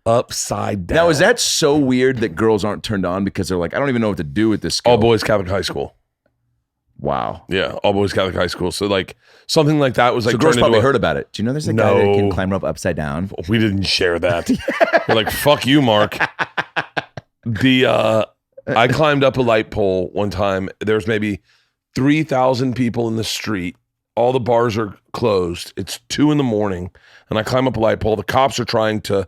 Upside down. Now, is that so weird that girls aren't turned on because they're like, I don't even know what to do with this skill? All boys Catholic high school. Wow. Yeah, all boys Catholic high school. So like something like that was like. So girls probably heard about it. Do you know there's a guy that can climb rope upside down? We didn't share that. We're like, fuck you, Mark. I climbed up a light pole one time. There's maybe 3,000 people in the street. All the bars are closed. It's 2 a.m, and I climb up a light pole. The cops are trying to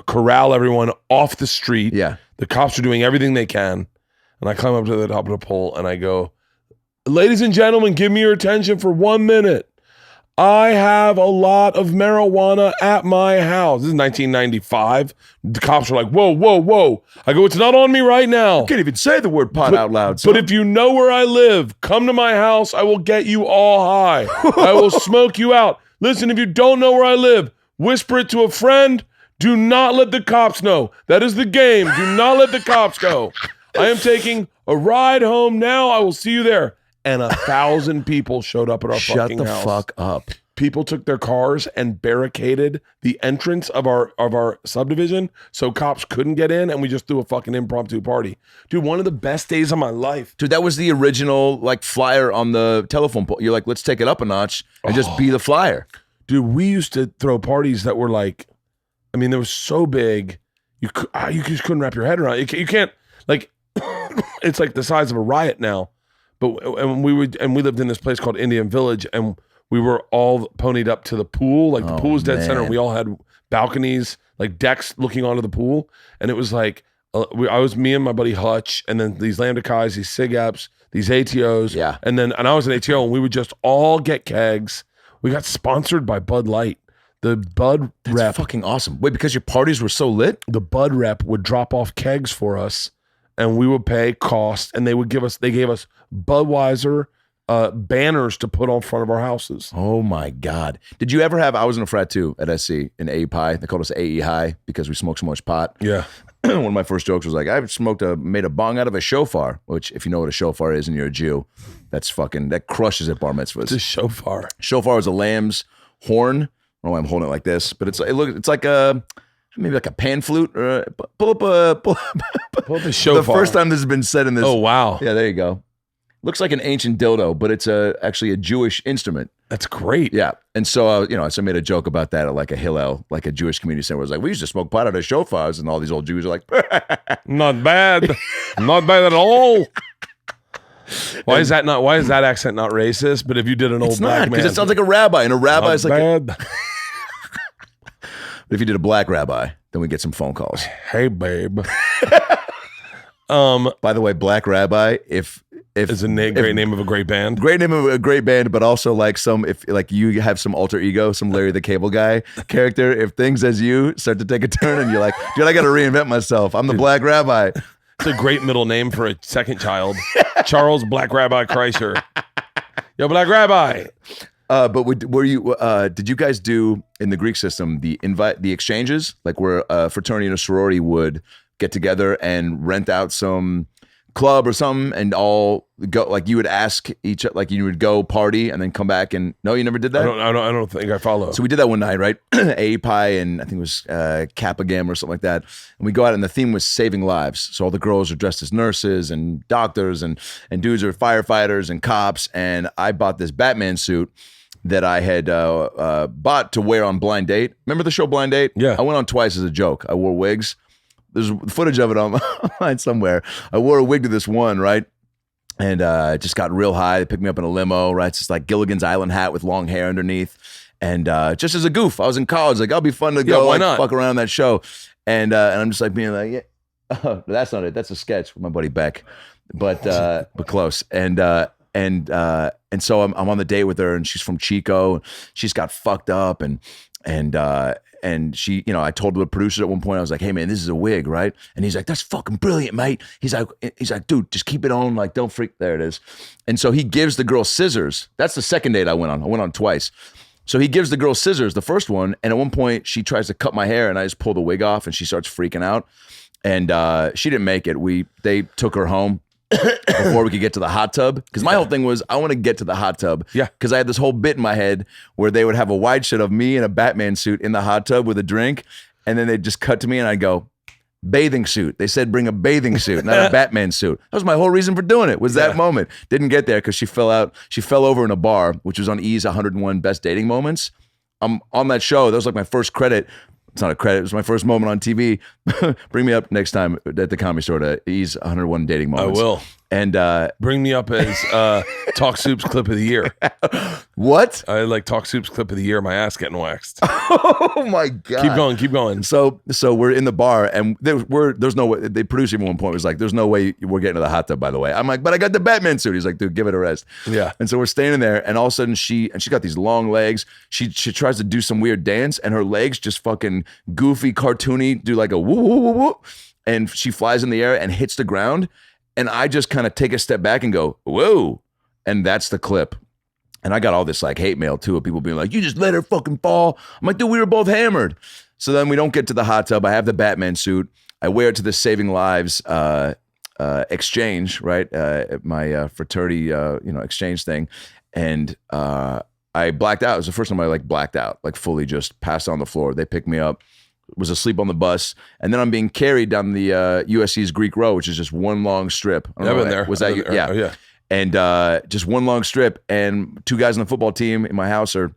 corral everyone off the street. Yeah. The cops are doing everything they can. And I climb up to the top of the pole and I go, ladies and gentlemen, give me your attention for 1 minute. I have a lot of marijuana at my house. This is 1995. The cops are like, whoa, whoa, whoa. I go, it's not on me right now. You can't even say the word pot out loud. But if you know where I live, come to my house. I will get you all high. I will smoke you out. Listen, if you don't know where I live, whisper it to a friend. Do not let the cops know. That is the game. Do not let the cops go. I am taking a ride home now. I will see you there. And 1,000 people showed up at our fucking house. Shut the fuck up. People took their cars and barricaded the entrance of our subdivision so cops couldn't get in, and we just threw a fucking impromptu party. Dude, one of the best days of my life. Dude, that was the original like flyer on the telephone pole. You're like, let's take it up a notch and just be the flyer. Dude, we used to throw parties that were like, I mean, they were so big, you just couldn't wrap your head around it. You can't, like, it's like the size of a riot now. But and we lived in this place called Indian Village, and we were all ponied up to the pool. Like the pool was dead center. We all had balconies, like decks looking onto the pool. And it was like, me and my buddy Hutch, and then these Lambda Chis, these Sig Apps, these ATOs. Yeah. And I was an ATO, and we would just all get kegs. We got sponsored by Bud Light. The Bud rep, fucking awesome. Wait, because your parties were so lit? the Bud rep would drop off kegs for us, and we would pay cost, and they gave us Budweiser banners to put on front of our houses. Oh my God. Did you ever have, I was in a frat too at SC in AE Pi. They called us AE High because we smoked so much pot. Yeah. One of my first jokes was like, I made a bong out of a shofar, which if you know what a shofar is and you're a Jew, that crushes at bar mitzvahs. It's a shofar. Shofar is a lamb's horn. I don't know why I'm holding it like this, but it's like maybe like a pan flute. Or pull up the shofar. The first time this has been said in this. Oh, wow. Yeah, there you go. Looks like an ancient dildo, but it's actually a Jewish instrument. That's great. Yeah. And so, so I made a joke about that at like a Hillel, like a Jewish community center. Where I was like, we used to smoke pot out of shofars. And all these old Jews are like, not bad. Not bad at all. Why is that accent not racist? But if you did an old black man. Because it sounds like a rabbi. And a rabbi is like. Bad. But if you did a black rabbi, then we get some phone calls. Hey, babe. By the way, black rabbi, if it's a great name of a great band. Great name of a great band, but also if you have some alter ego, some Larry the Cable Guy character, if things as you start to take a turn and you're like, dude, I got to reinvent myself. I'm the black rabbi. It's a great middle name for a second child. Charles Black Rabbi Kreischer. Yo, Black Rabbi. But did you guys do in the Greek system the exchanges, like where a fraternity and a sorority would get together and rent out some club or something and all go, like you would ask each, like you would go party and then come back and no, you never did that? I don't think I follow. So we did that one night, right? API and I think it was Kappa Gamma or something like that. And we go out and the theme was saving lives. So all the girls are dressed as nurses and doctors and dudes are firefighters and cops. And I bought this Batman suit that I had bought to wear on Blind Date. Remember the show Blind Date? Yeah. I went on twice as a joke. I wore wigs. There's footage of it online somewhere. I wore a wig to this one, right? And just got real high. They picked me up in a limo, right? It's just like Gilligan's Island hat with long hair underneath. And just as a goof, I was in college. Like, I'll be fun to go why not? fuck around that show. And I'm just like being like, yeah. Oh, that's not it. That's a sketch with my buddy Beck. But close. And so I'm on the date with her and she's from Chico. She's got fucked up and she, I told the producer at one point, I was like, hey man, this is a wig, right? And he's like, that's fucking brilliant, mate. He's like, dude, just keep it on. Like, don't freak. There it is. And so he gives the girl scissors. That's the second date I went on. I went on twice. So he gives the girl scissors, the first one. And at one point she tries to cut my hair and I just pull the wig off and she starts freaking out. And she didn't make it. They took her home before we could get to the hot tub. Because my whole thing was, I want to get to the hot tub. Yeah. Because I had this whole bit in my head where they would have a wide shot of me in a Batman suit in the hot tub with a drink. And then they'd just cut to me and I'd go, bathing suit. They said, bring a bathing suit, not a Batman suit. That was my whole reason for doing it, was that moment. Didn't get there because she fell over in a bar, which was on E's 101 Best Dating Moments. I'm on that show. That was like my first credit. It's not a credit. It was my first moment on TV. Bring me up next time at the Comedy Store to E's 101 Dating Moments. I will. And bring me up as Talk Soup's Clip of the Year. What? I like Talk Soup's Clip of the Year. My ass getting waxed. Oh my God. Keep going. So we're in the bar and there's no way. The producer at one point was like, there's no way we're getting to the hot tub, by the way. I'm like, but I got the Batman suit. He's like, dude, give it a rest. Yeah. And so we're standing there and all of a sudden she got these long legs. She tries to do some weird dance and her legs just fucking goofy, cartoony, do like a woo, woo, woo, woo. And she flies in the air and hits the ground. And I just kind of take a step back and go, whoa. And that's the clip. And I got all this like hate mail too of people being like, you just let her fucking fall. I'm like, dude, we were both hammered. So then we don't get to the hot tub. I have the Batman suit. I wear it to the Saving Lives exchange, right? My fraternity, exchange thing. And I blacked out. It was the first time I like blacked out, like fully just passed on the floor. They picked me up. Was asleep on the bus, and then I'm being carried down the USC's Greek Row, which is just one long strip. I've been there. Was that you? Yeah. Oh, yeah. And just one long strip, and two guys on the football team in my house are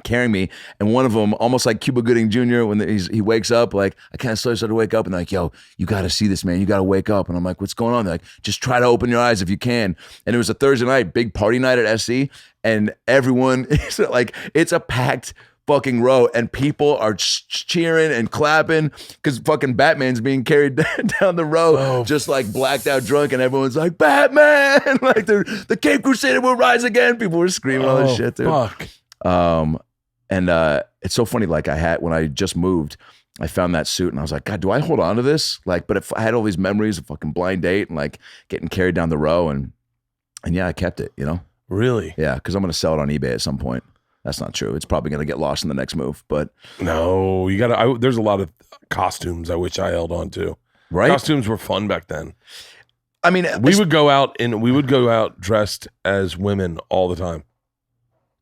carrying me, and one of them, almost like Cuba Gooding Jr., when he wakes up, like I kind of slowly started to wake up, and they're like, yo, you got to see this, man. You got to wake up. And I'm like, what's going on? They're like, just try to open your eyes if you can. And it was a Thursday night, big party night at SC, and everyone, like, it's a packed fucking row, and people are cheering and clapping because fucking Batman's being carried down the row, just like blacked out drunk, and everyone's like, Batman! Like the Cape Crusader will rise again. People were screaming all this shit, dude. Fuck. And it's so funny. Like when I just moved, I found that suit and I was like, God, do I hold on to this? Like, but if I had all these memories of fucking blind date and like getting carried down the row and yeah, I kept it, you know? Really? Yeah, because I'm going to sell it on eBay at some point. That's not true. It's probably going to get lost in the next move, but. No, you got to, there's a lot of costumes I wish I held on to. Right? Costumes were fun back then. I mean, we would go out dressed as women all the time.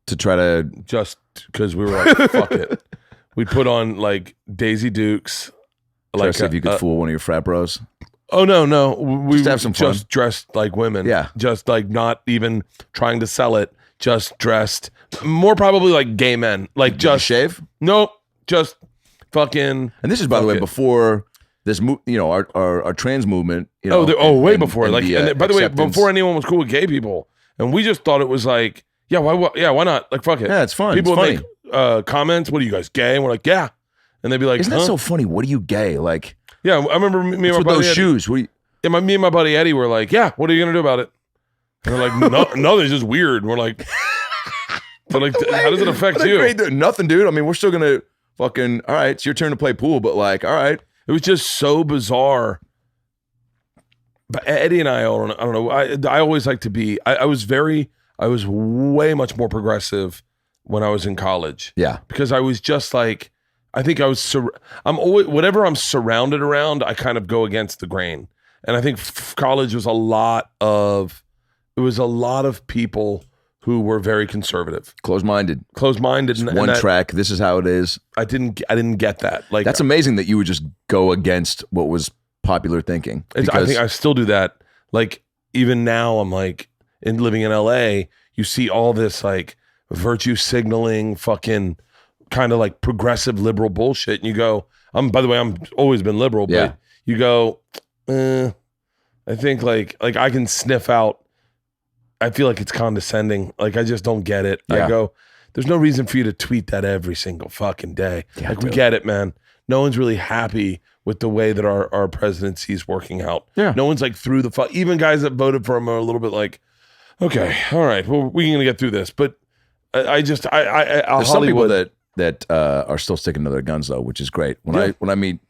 To try to. Just because we were like, fuck it. We'd put on like Daisy Dukes. Like see if you could fool one of your frat bros. Oh, no. We just have some fun. Just dressed like women. Yeah. Just like not even trying to sell it. Just dressed. More probably like gay men. Like just. Shave? Nope. Just fucking. And this is, by the way, before this, our trans movement. You know, way before. Like, and by the way, acceptance. before anyone was cool with gay people. And we just thought it was like, why not? Like, fuck it. Yeah, it's fun. People it's would funny. make comments. What are you guys, gay? And we're like, yeah. And they'd be like, isn't that so funny? What are you gay? Like, yeah, I remember me and my with buddy those Eddie, shoes. me and my buddy Eddie were like, yeah, what are you gonna do about it? And they're like, no, it's just weird. And we're like, but like, how does it affect you? Nothing, dude. I mean, we're still gonna fucking. All right, it's your turn to play pool, but like, all right. It was just so bizarre. But Eddie and I don't know. I always like to be. I was way much more progressive when I was in college. Yeah, because I was just like. I think I'm always, whatever I'm surrounded around, I kind of go against the grain. And I think college was a lot of people who were very conservative. Closed-minded. And track. This is how it is. I didn't get that. Like, that's amazing that you would just go against what was popular thinking. I think I still do that. Like, even now I'm like, living in LA, you see all this like virtue signaling fucking kind of like progressive liberal bullshit, and you go, by the way, I'm always been liberal, but you go, I think like I can sniff out, I feel like it's condescending. Like, I just don't get it. I go, there's no reason for you to tweet that every single fucking day. Yeah, like, we get it, man. No one's really happy with the way that our presidency is working out. Yeah. No one's like through the even guys that voted for him are a little bit like, okay, all right, well, we're gonna get through this. But there's some people that are still sticking to their guns though, which is great. When I meet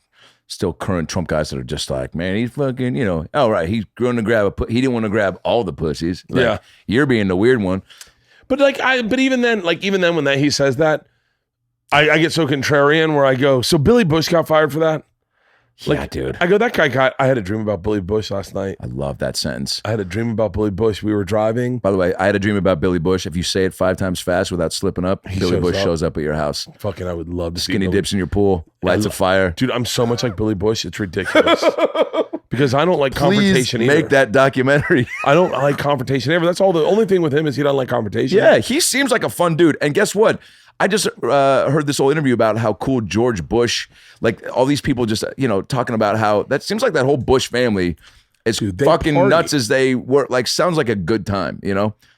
still current Trump guys that are just like, man, he's fucking, all right, he's going to grab he didn't want to grab all the pussies. Like, you're being the weird one. But even then when he says that, I get so contrarian where I go, so Billy Bush got fired for that? Like, yeah, dude. I go, I had a dream about Billy Bush last night. I love that sentence. I had a dream about Billy Bush. We were driving. By the way, I had a dream about Billy Bush. If you say it 5 times fast without slipping up, Billy Bush shows up at your house. Fucking, I would love to see Skinny dips in your pool, lights a fire. Dude, I'm so much like Billy Bush. It's ridiculous. Because I don't like confrontation either. Make that documentary. I don't like confrontation ever. That's all. The only thing with him is he doesn't like confrontation. Yeah, he seems like a fun dude. And guess what? I just heard this whole interview about how cool George Bush, like all these people just, talking about how that seems like that whole Bush family is fucking party. Nuts as they were. Like, sounds like a good time,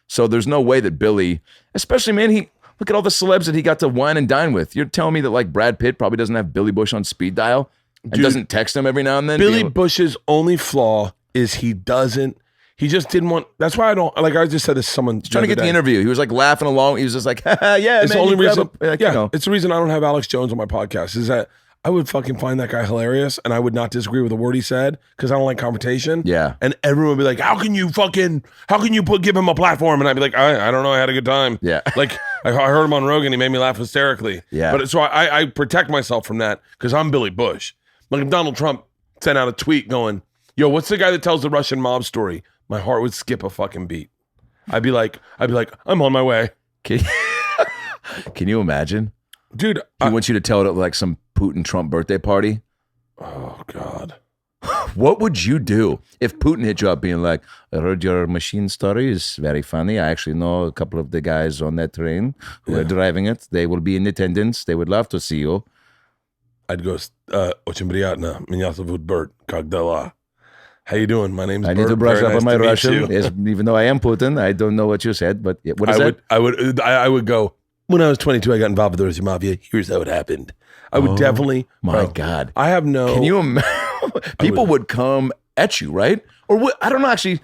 So there's no way that Billy, especially, man, look at all the celebs that he got to wine and dine with. You're telling me that like Brad Pitt probably doesn't have Billy Bush on speed dial and doesn't text him every now and then? Billy Bush's only flaw is he just didn't want. That's why I don't like. I just said this to someone trying to get the interview. He was like laughing along. He was just like, yeah. It's man, the only reason. It's the reason I don't have Alex Jones on my podcast. Is that I would fucking find that guy hilarious, and I would not disagree with a word he said because I don't like confrontation. Yeah. And everyone would be like, how can you give him a platform? And I'd be like, I don't know. I had a good time. Yeah. Like I heard him on Rogan. He made me laugh hysterically. Yeah. But so I protect myself from that because I'm Billy Bush. Like if Donald Trump sent out a tweet going, yo, what's the guy that tells the Russian mob story? My heart would skip a fucking beat. I'd be like, I'm on my way. Can you imagine? Dude. He wants you to tell it at like some Putin Trump birthday party. Oh, God. What would you do if Putin hit you up being like, I heard your machine story is very funny. I actually know a couple of the guys on that train who are driving it. They will be in attendance. They would love to see you. I'd go, Очень приятно. Меня зовут Bert. Как дела? How you doing? My name's Bert. I need to brush up on my Russian. Yes, even though I am Putin, I don't know what you said, but what is that? I would go, when I was 22, I got involved with the Rosie Mafia. Here's how it happened. I would definitely. My God. I have no. Can you imagine? People would come at you, right? Or what? I don't know, actually.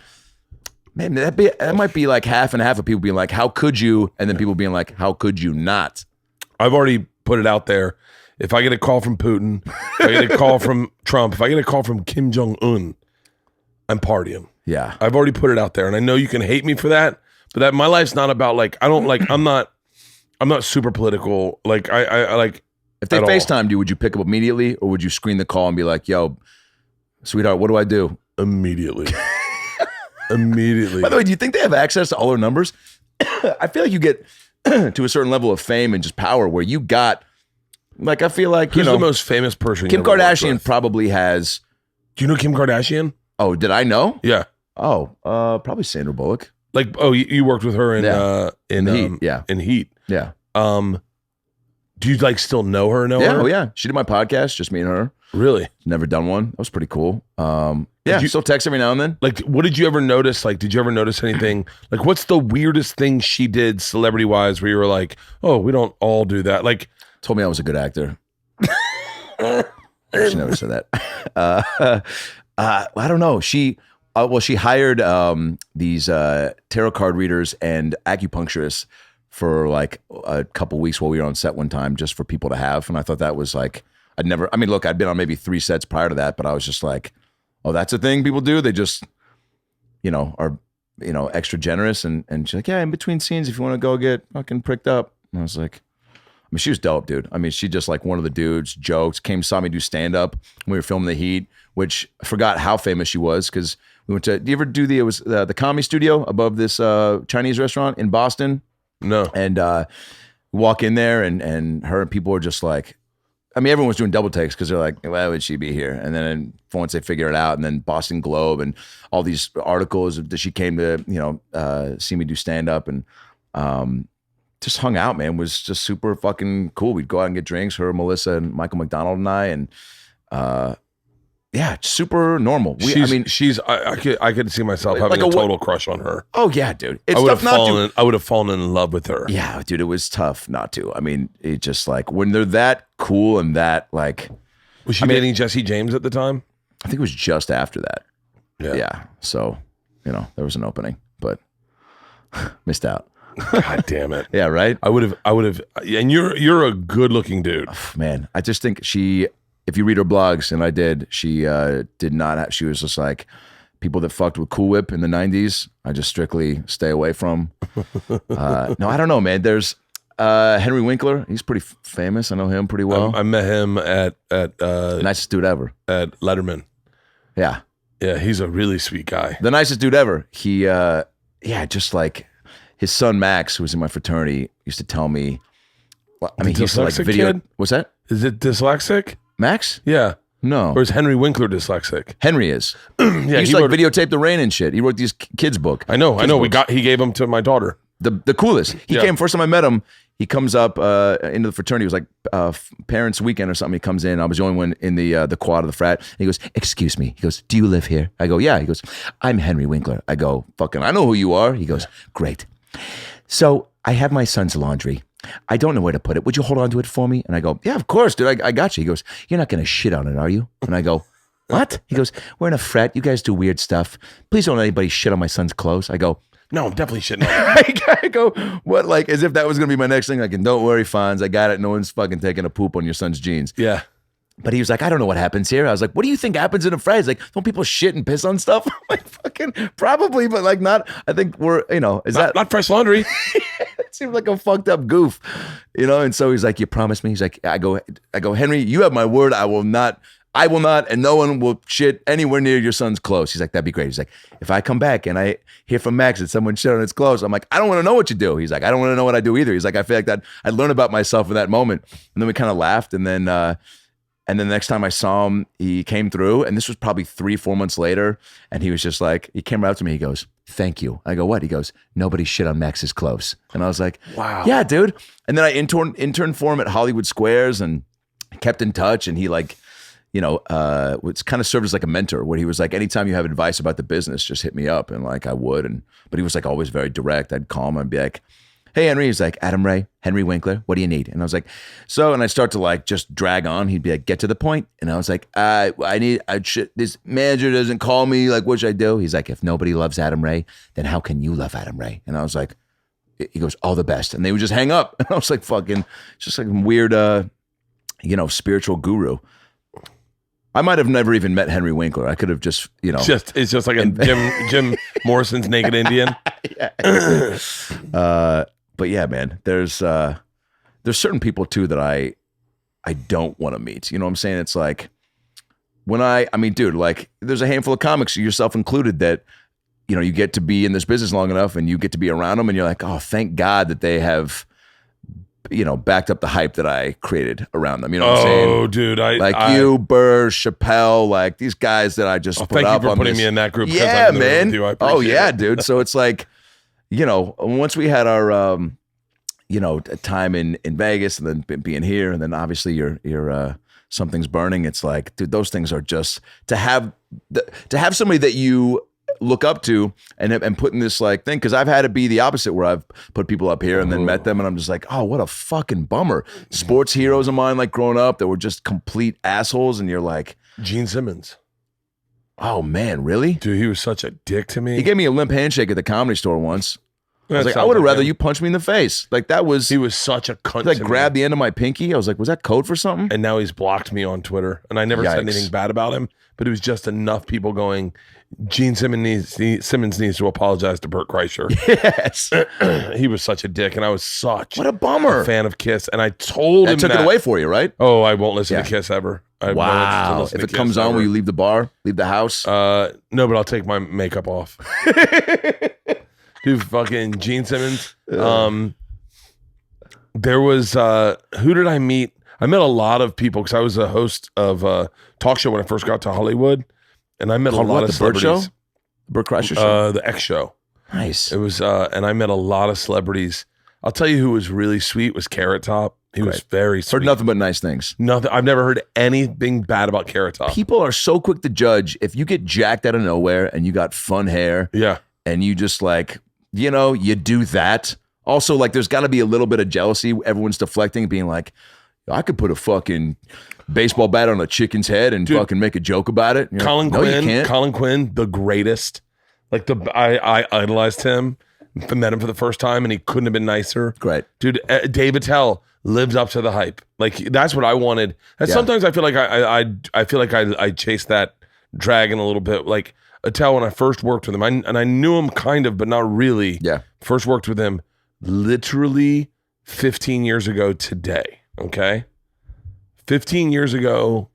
Man, that might be like half and half of people being like, how could you? And then people being like, how could you not? I've already put it out there. If I get a call from Putin, if I get a call from Trump, if I get a call from Kim Jong-un, I'm partying. Yeah. I've already put it out there. And I know you can hate me for that, but that my life's not about like, I'm not super political. Like I like. If they FaceTimed you, would you pick up immediately or would you screen the call and be like, yo, sweetheart, what do I do? Immediately. Immediately. By the way, do you think they have access to all their numbers? I feel like you get to a certain level of fame and just power where you got, like, I feel like, who's the most famous person? Kim Kardashian probably has. Do you know Kim Kardashian? Oh, did I know? Yeah. Oh, probably Sandra Bullock. Like, oh, you worked with her in Heat. Yeah. In Heat. Yeah. Do you like still know her? Yeah. Oh, yeah. She did my podcast, just me and her. Really? Never done one. That was pretty cool. Yeah, you still text every now and then. Like, what did you ever notice? Like, did you ever notice anything? Like, what's the weirdest thing she did celebrity-wise where you were like, oh, we don't all do that? Like, told me I was a good actor. She never said that. I don't know. She hired these tarot card readers and acupuncturists for like a couple weeks while we were on set one time, just for people to have. And I thought that was like, I'd been on maybe 3 sets prior to that, but I was just like, oh, that's a thing people do? They just, are, extra generous. And she's like, yeah, in between scenes, if you want to go get fucking pricked up. And I was like, she was dope, dude. She just like one of the dudes, jokes, saw me do stand-up when we were filming The Heat, which I forgot how famous she was because we went to, do you ever do the Comedy Studio above this Chinese restaurant in Boston? No. And we walk in there and her and people are just like, everyone was doing double takes because they're like, why would she be here? And then once they figure it out, and then Boston Globe and all these articles that she came to, see me do stand up and just hung out, man. Was just super fucking cool. We'd go out and get drinks, her, Melissa, and Michael McDonald and I, and yeah, super normal. I could see myself having like a total crush on her. Oh yeah, dude. It's I would have fallen in love with her. Yeah, dude, it was tough not to. It just like when they're that cool and that like. Was she dating Jesse James at the time? I think it was just after that. Yeah. So, there was an opening, but missed out. God damn it. Yeah, right? I would have, and you're a good looking dude. Man, I just think if you read her blogs, and I did, she did not have, she was just like, people that fucked with Cool Whip in the 90s, I just strictly stay away from. No, I don't know, man. There's Henry Winkler. He's pretty famous. I know him pretty well. I met him at nicest dude ever. At Letterman. Yeah. Yeah, he's a really sweet guy. The nicest dude ever. He, just like his son Max, who was in my fraternity, used to tell me, he used to like video. Kid? What's that? Is it dyslexic? Max? Yeah. No. Or is Henry Winkler dyslexic? Henry is. Yeah, he used to like videotape the rain and shit. He wrote these kids' book. I know. He gave them to my daughter. The coolest. He came, first time I met him, he comes up into the fraternity. It was like parents' weekend or something. He comes in. I was the only one in the quad of the frat. And he goes, excuse me. He goes, do you live here? I go, yeah. He goes, I'm Henry Winkler. I go, fucking, I know who you are. He goes, great. So I have my son's laundry. I don't know where to put it. Would you hold on to it for me? And I go, yeah, of course, dude. I got you. He goes, you're not going to shit on it, are you? And I go, what? He goes, we're in a frat. You guys do weird stuff. Please don't let anybody shit on my son's clothes. I go, no, I'm definitely shitting on it. I go, what? Like, as if that was going to be my next thing. Like, don't worry, Fonz. I got it. No one's fucking taking a poop on your son's jeans. Yeah. But he was like, I don't know what happens here. I was like, what do you think happens in a frat? He's like, don't people shit and piss on stuff? I'm like, fucking, probably, but like not, I think we're, not fresh laundry. It seemed like a fucked up goof, And so he's like, you promise me? He's like, I go, Henry, you have my word. I will not, and no one will shit anywhere near your son's clothes. He's like, that'd be great. He's like, if I come back and I hear from Max that someone shit on his clothes, I'm like, I don't want to know what you do. He's like, I don't want to know what I do either. He's like, I feel like that I learned about myself in that moment. And then we kind of laughed. And then the next time I saw him, he came through, and this was probably 3-4 months later. And he was just like, he came right up to me. He goes, thank you. I go, what? He goes, nobody shit on Max's clothes. And I was like, wow. Yeah, dude. And then I interned for him at Hollywood Squares and kept in touch. And he like, it's kind of served as like a mentor where he was like, anytime you have advice about the business, just hit me up. And like, I would. But he was like always very direct. I'd call him and be like, hey, Henry. He's like, Adam Ray, Henry Winkler, what do you need? And I was like, and I start to like just drag on. He'd be like, get to the point. And I was like, this manager doesn't call me. Like, what should I do? He's like, if nobody loves Adam Ray, then how can you love Adam Ray? And I was like, he goes, all the best. And they would just hang up. And I was like, just like weird, spiritual guru. I might have never even met Henry Winkler. I could have just, it's just like a Jim Morrison's Naked Indian. But yeah, man, there's certain people too that I don't want to meet. You know what I'm saying? It's like dude, like there's a handful of comics, yourself included, that, you get to be in this business long enough and you get to be around them and you're like, oh, thank God that they have, backed up the hype that I created around them. You know what I'm saying? Oh, dude. You, Bert, Chappelle, like these guys that I just put thank up you for on putting this. me in that group. Yeah, man. You. I it. Dude. So it's like, once we had our, time in Vegas and then being here, and then obviously your Something's Burning. It's like, dude, those things are just to have somebody that you look up to and put in this like thing, because I've had to be the opposite, where I've put people up here and then met them and I'm just like, oh, what a fucking bummer. Sports heroes of mine, like growing up, that were just complete assholes, and you're like, Gene Simmons. Oh man, really? Dude, he was such a dick to me. He gave me a limp handshake at the Comedy Store once. I was like, I would have rather you punch me in the face. Like he was such a cunt. Like grabbed the end of my pinky. I was like, was that code for something? And now he's blocked me on Twitter, and I never said anything bad about him, but it was just enough people going, Gene Simmons needs to apologize to Bert Kreischer. Yes. He was such a dick, and I was what a bummer. A fan of Kiss, and I told him that. Took it away for you, right? Oh, I won't listen to Kiss ever. Wow. If it comes on, will you leave the bar? Leave the house? No, but I'll take my makeup off. Dude, fucking Gene Simmons. There was, who did I meet? I met a lot of people because I was a host of a talk show when I first got to Hollywood. And I met a lot of celebrities. Bert Kreischer show? The X show. Nice. It was, and I met a lot of celebrities. I'll tell you who was really sweet was Carrot Top. He was very sweet. Heard nothing but nice things. Nothing. I've never heard anything bad about Carrot Top. People are so quick to judge if you get jacked out of nowhere and you got fun hair. Yeah. And you just like, you do that. Also, like, there's got to be a little bit of jealousy. Everyone's deflecting, being like, I could put a fucking baseball bat on a chicken's head and fucking make a joke about it. Colin Quinn, the greatest. Like I idolized him. Met him for the first time, and he couldn't have been nicer. Great, dude. Dave Attell lived up to the hype. Like that's what I wanted. And sometimes I feel like I chased that dragon a little bit. Like Attell, when I first worked with him, and I knew him kind of, but not really. Yeah. First worked with him literally 15 years ago today. Okay. 15 years ago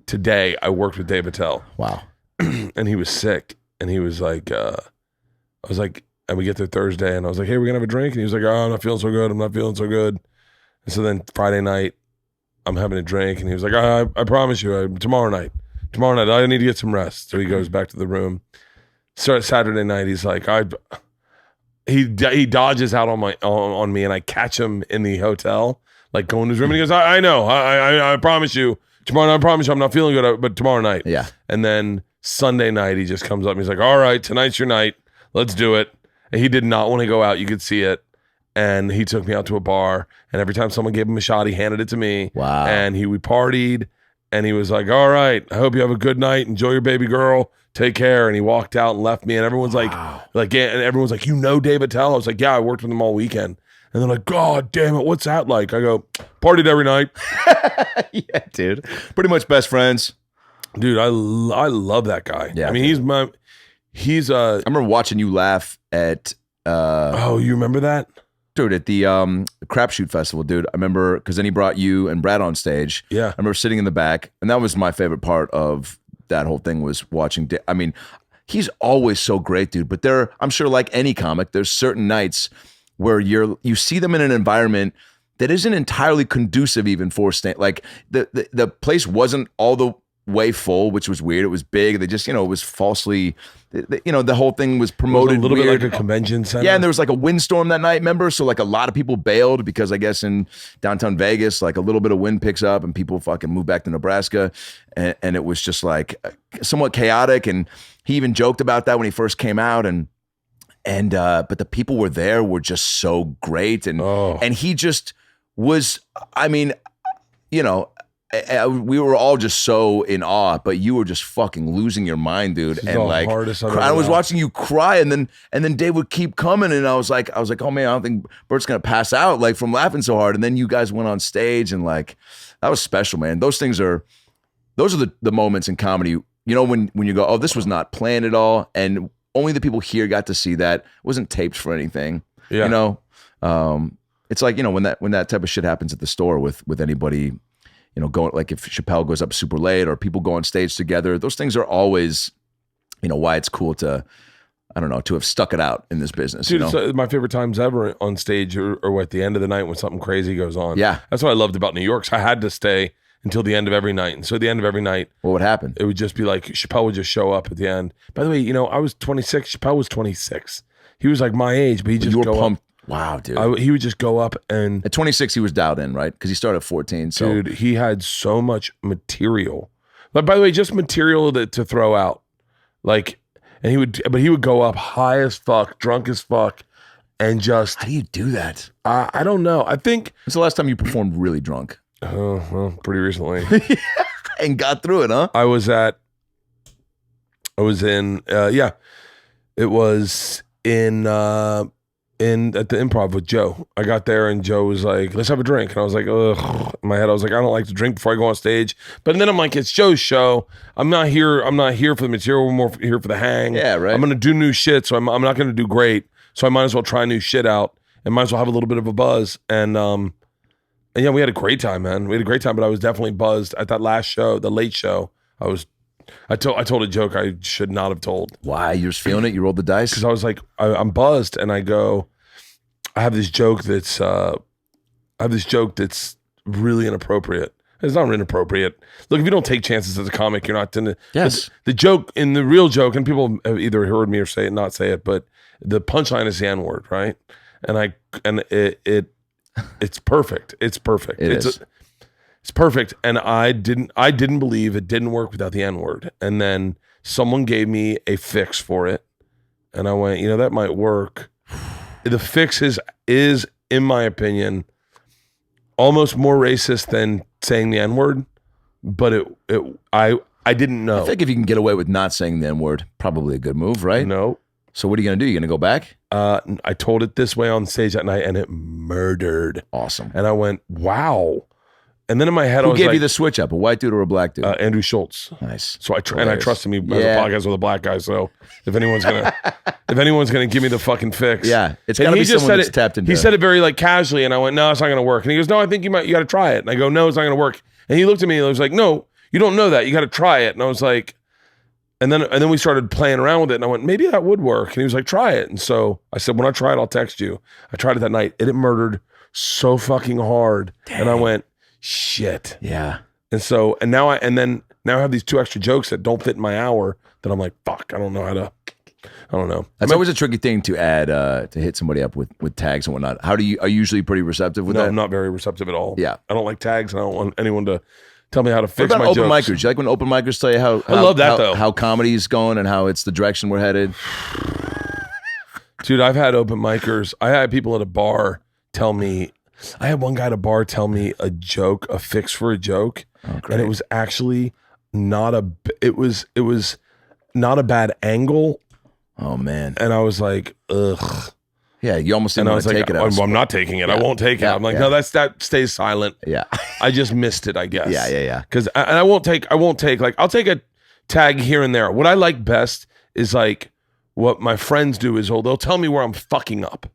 today, I worked with Dave Attell. Wow. And he was sick. And he was like, I was like, and we get there Thursday, and I was like, hey, we're going to have a drink? And he was like, oh, I'm not feeling so good. I'm not feeling so good. And so then Friday night, I'm having a drink, and he was like, I promise you, tomorrow night, I need to get some rest. So he goes back to the room. So Saturday night, he's like, he dodges out on me, and I catch him in the hotel, like going to his room, and he goes, I know, I promise you, tomorrow night, I promise you, I'm not feeling good, but tomorrow night. Yeah. And then Sunday night, he just comes up and he's like, all right, tonight's your night. Let's do it. And he did not want to go out. You could see it. And he took me out to a bar. And every time someone gave him a shot, he handed it to me. Wow. And we partied. And he was like, all right, I hope you have a good night. Enjoy your baby girl. Take care. And he walked out and left me. And everyone's and everyone's like, Dave Attell? I was like, yeah, I worked with him all weekend. And they're like, God damn it, what's that like? I go, partied every night. Yeah, dude. Pretty much best friends. Dude, I love that guy. Yeah. I mean, I remember watching you laugh at you remember that? Dude, at the Crapshoot Festival, dude. I remember because then he brought you and Brad on stage. Yeah. I remember sitting in the back, and that was my favorite part of that whole thing was watching. I mean, he's always so great, dude. But I'm sure like any comic, there's certain nights where you see them in an environment that isn't entirely conducive even for like the place wasn't all the way full, which was weird. It was big. They just, it was falsely, the whole thing was promoted a little weird. bit like a convention center. Yeah, and there was like a windstorm that night, remember? So like a lot of people bailed because I guess in downtown Vegas, like a little bit of wind picks up and people fucking move back to Nebraska. And it was just like somewhat chaotic. And he even joked about that when he first came out. And And but the people were there were just so great, and he just was. I mean, you know, we were all just so in awe, but you were just fucking losing your mind, dude. And like, I was watching you cry, and then Dave would keep coming, and I was like, oh man, I don't think Bert's gonna pass out like from laughing so hard. And then you guys went on stage, and like, that was special, man. Those are the moments in comedy. You know, when you go, oh, this was not planned at all, and only the people here got to see that. It wasn't taped for anything. Yeah. You know, it's like, you know, when that type of shit happens at the store with anybody, you know, going, like if Chappelle goes up super late or people go on stage together, those things are always, you know, why it's cool to, I don't know, to have stuck it out in this business. Dude, you know? It's my favorite times ever on stage or at the end of the night when something crazy goes on. Yeah. That's what I loved about New York. So I had to stay until the end of every night. And so at the end of every night, what would happen? It would just be like Chappelle would just show up at the end. By the way, you know, I was 26. Chappelle was 26. He was like my age, but he just go pumped. Up. Wow, dude. He would just go up and... At 26, he was dialed in, right? Because he started at 14. So. Dude, he had so much material. But by the way, just material to throw out. Like, and he would go up high as fuck, drunk as fuck, and just... How do you do that? I don't know. I think... When's the last time you performed really drunk? Well, pretty recently. And got through it, huh? It was in at the Improv with Joe. I got there and Joe was like, let's have a drink. And I was like, ugh. In my head, I was like, I don't like to drink before I go on stage. But then I'm like, it's Joe's show. I'm not here for the material. I'm more here for the hang. Yeah, right. I'm going to do new shit, so I'm not going to do great. So I might as well try new shit out and might as well have a little bit of a buzz. And yeah, we had a great time, man. We had a great time, but I was definitely buzzed at that last show, the late show. I told a joke I should not have told. Why? You're just feeling it? You rolled the dice? Because I was like, I'm buzzed, and I have this joke that's really inappropriate. It's not inappropriate. Look, if you don't take chances as a comic, you're not gonna. Yes. The joke, in the real joke, and people have either heard me or say it, not say it, but the punchline is the N-word, right? And it's perfect. It's perfect. It's perfect. And I didn't believe it didn't work without the N-word. And then someone gave me a fix for it. And I went, you know, that might work. The fix is in my opinion, almost more racist than saying the N-word. But I didn't know. I think if you can get away with not saying the N-word, probably a good move, right? No. So what are you going to do? You going to go back? I told it this way on stage that night and it murdered. Awesome. And I went, wow. And then in my head, I was like... Who gave you the switch up, a white dude or a black dude? Andrew Schultz. Nice. So I trust him. He has a podcast with a black guy. So if anyone's gonna give me the fucking fix, yeah, it's got to be someone that's tapped into. He said it very like casually, and I went, no, it's not gonna work. And he goes, no, I think you got to try it. And I go, no, it's not gonna work. And he looked at me and I was like, no, you don't know that. You got to try it. And I was like, and then we started playing around with it, and I went, maybe that would work. And he was like, try it. And so I said, when I try it, I'll text you. I tried it that night, and it murdered so fucking hard. Dang. And I went, shit. Yeah. And so, and now I have these 2 extra jokes that don't fit in my hour that I'm like, fuck, I don't know. That's always a tricky thing to add, to hit somebody up with tags and whatnot. Are you usually pretty receptive with that? No, I'm not very receptive at all. Yeah. I don't like tags, and I don't want anyone to tell me how to fix my jokes. What about jokes. open micers? You like when open micers tell you how I love that though. How comedy's going and how it's the direction we're headed? Dude, I've had open micers. I had people at a bar tell me, I had one guy at a bar tell me a joke, a fix for a joke. Oh, and it was actually not it was not a bad angle. Oh man. And I was like, ugh. Yeah, you almost didn't want to take it out. I'm not taking it. Yeah. I won't take it. I'm like, no, that stays silent. Yeah. I just missed it, I guess. Yeah. Because I won't take like, I'll take a tag here and there. What I like best is like what my friends do is they'll tell me where I'm fucking up.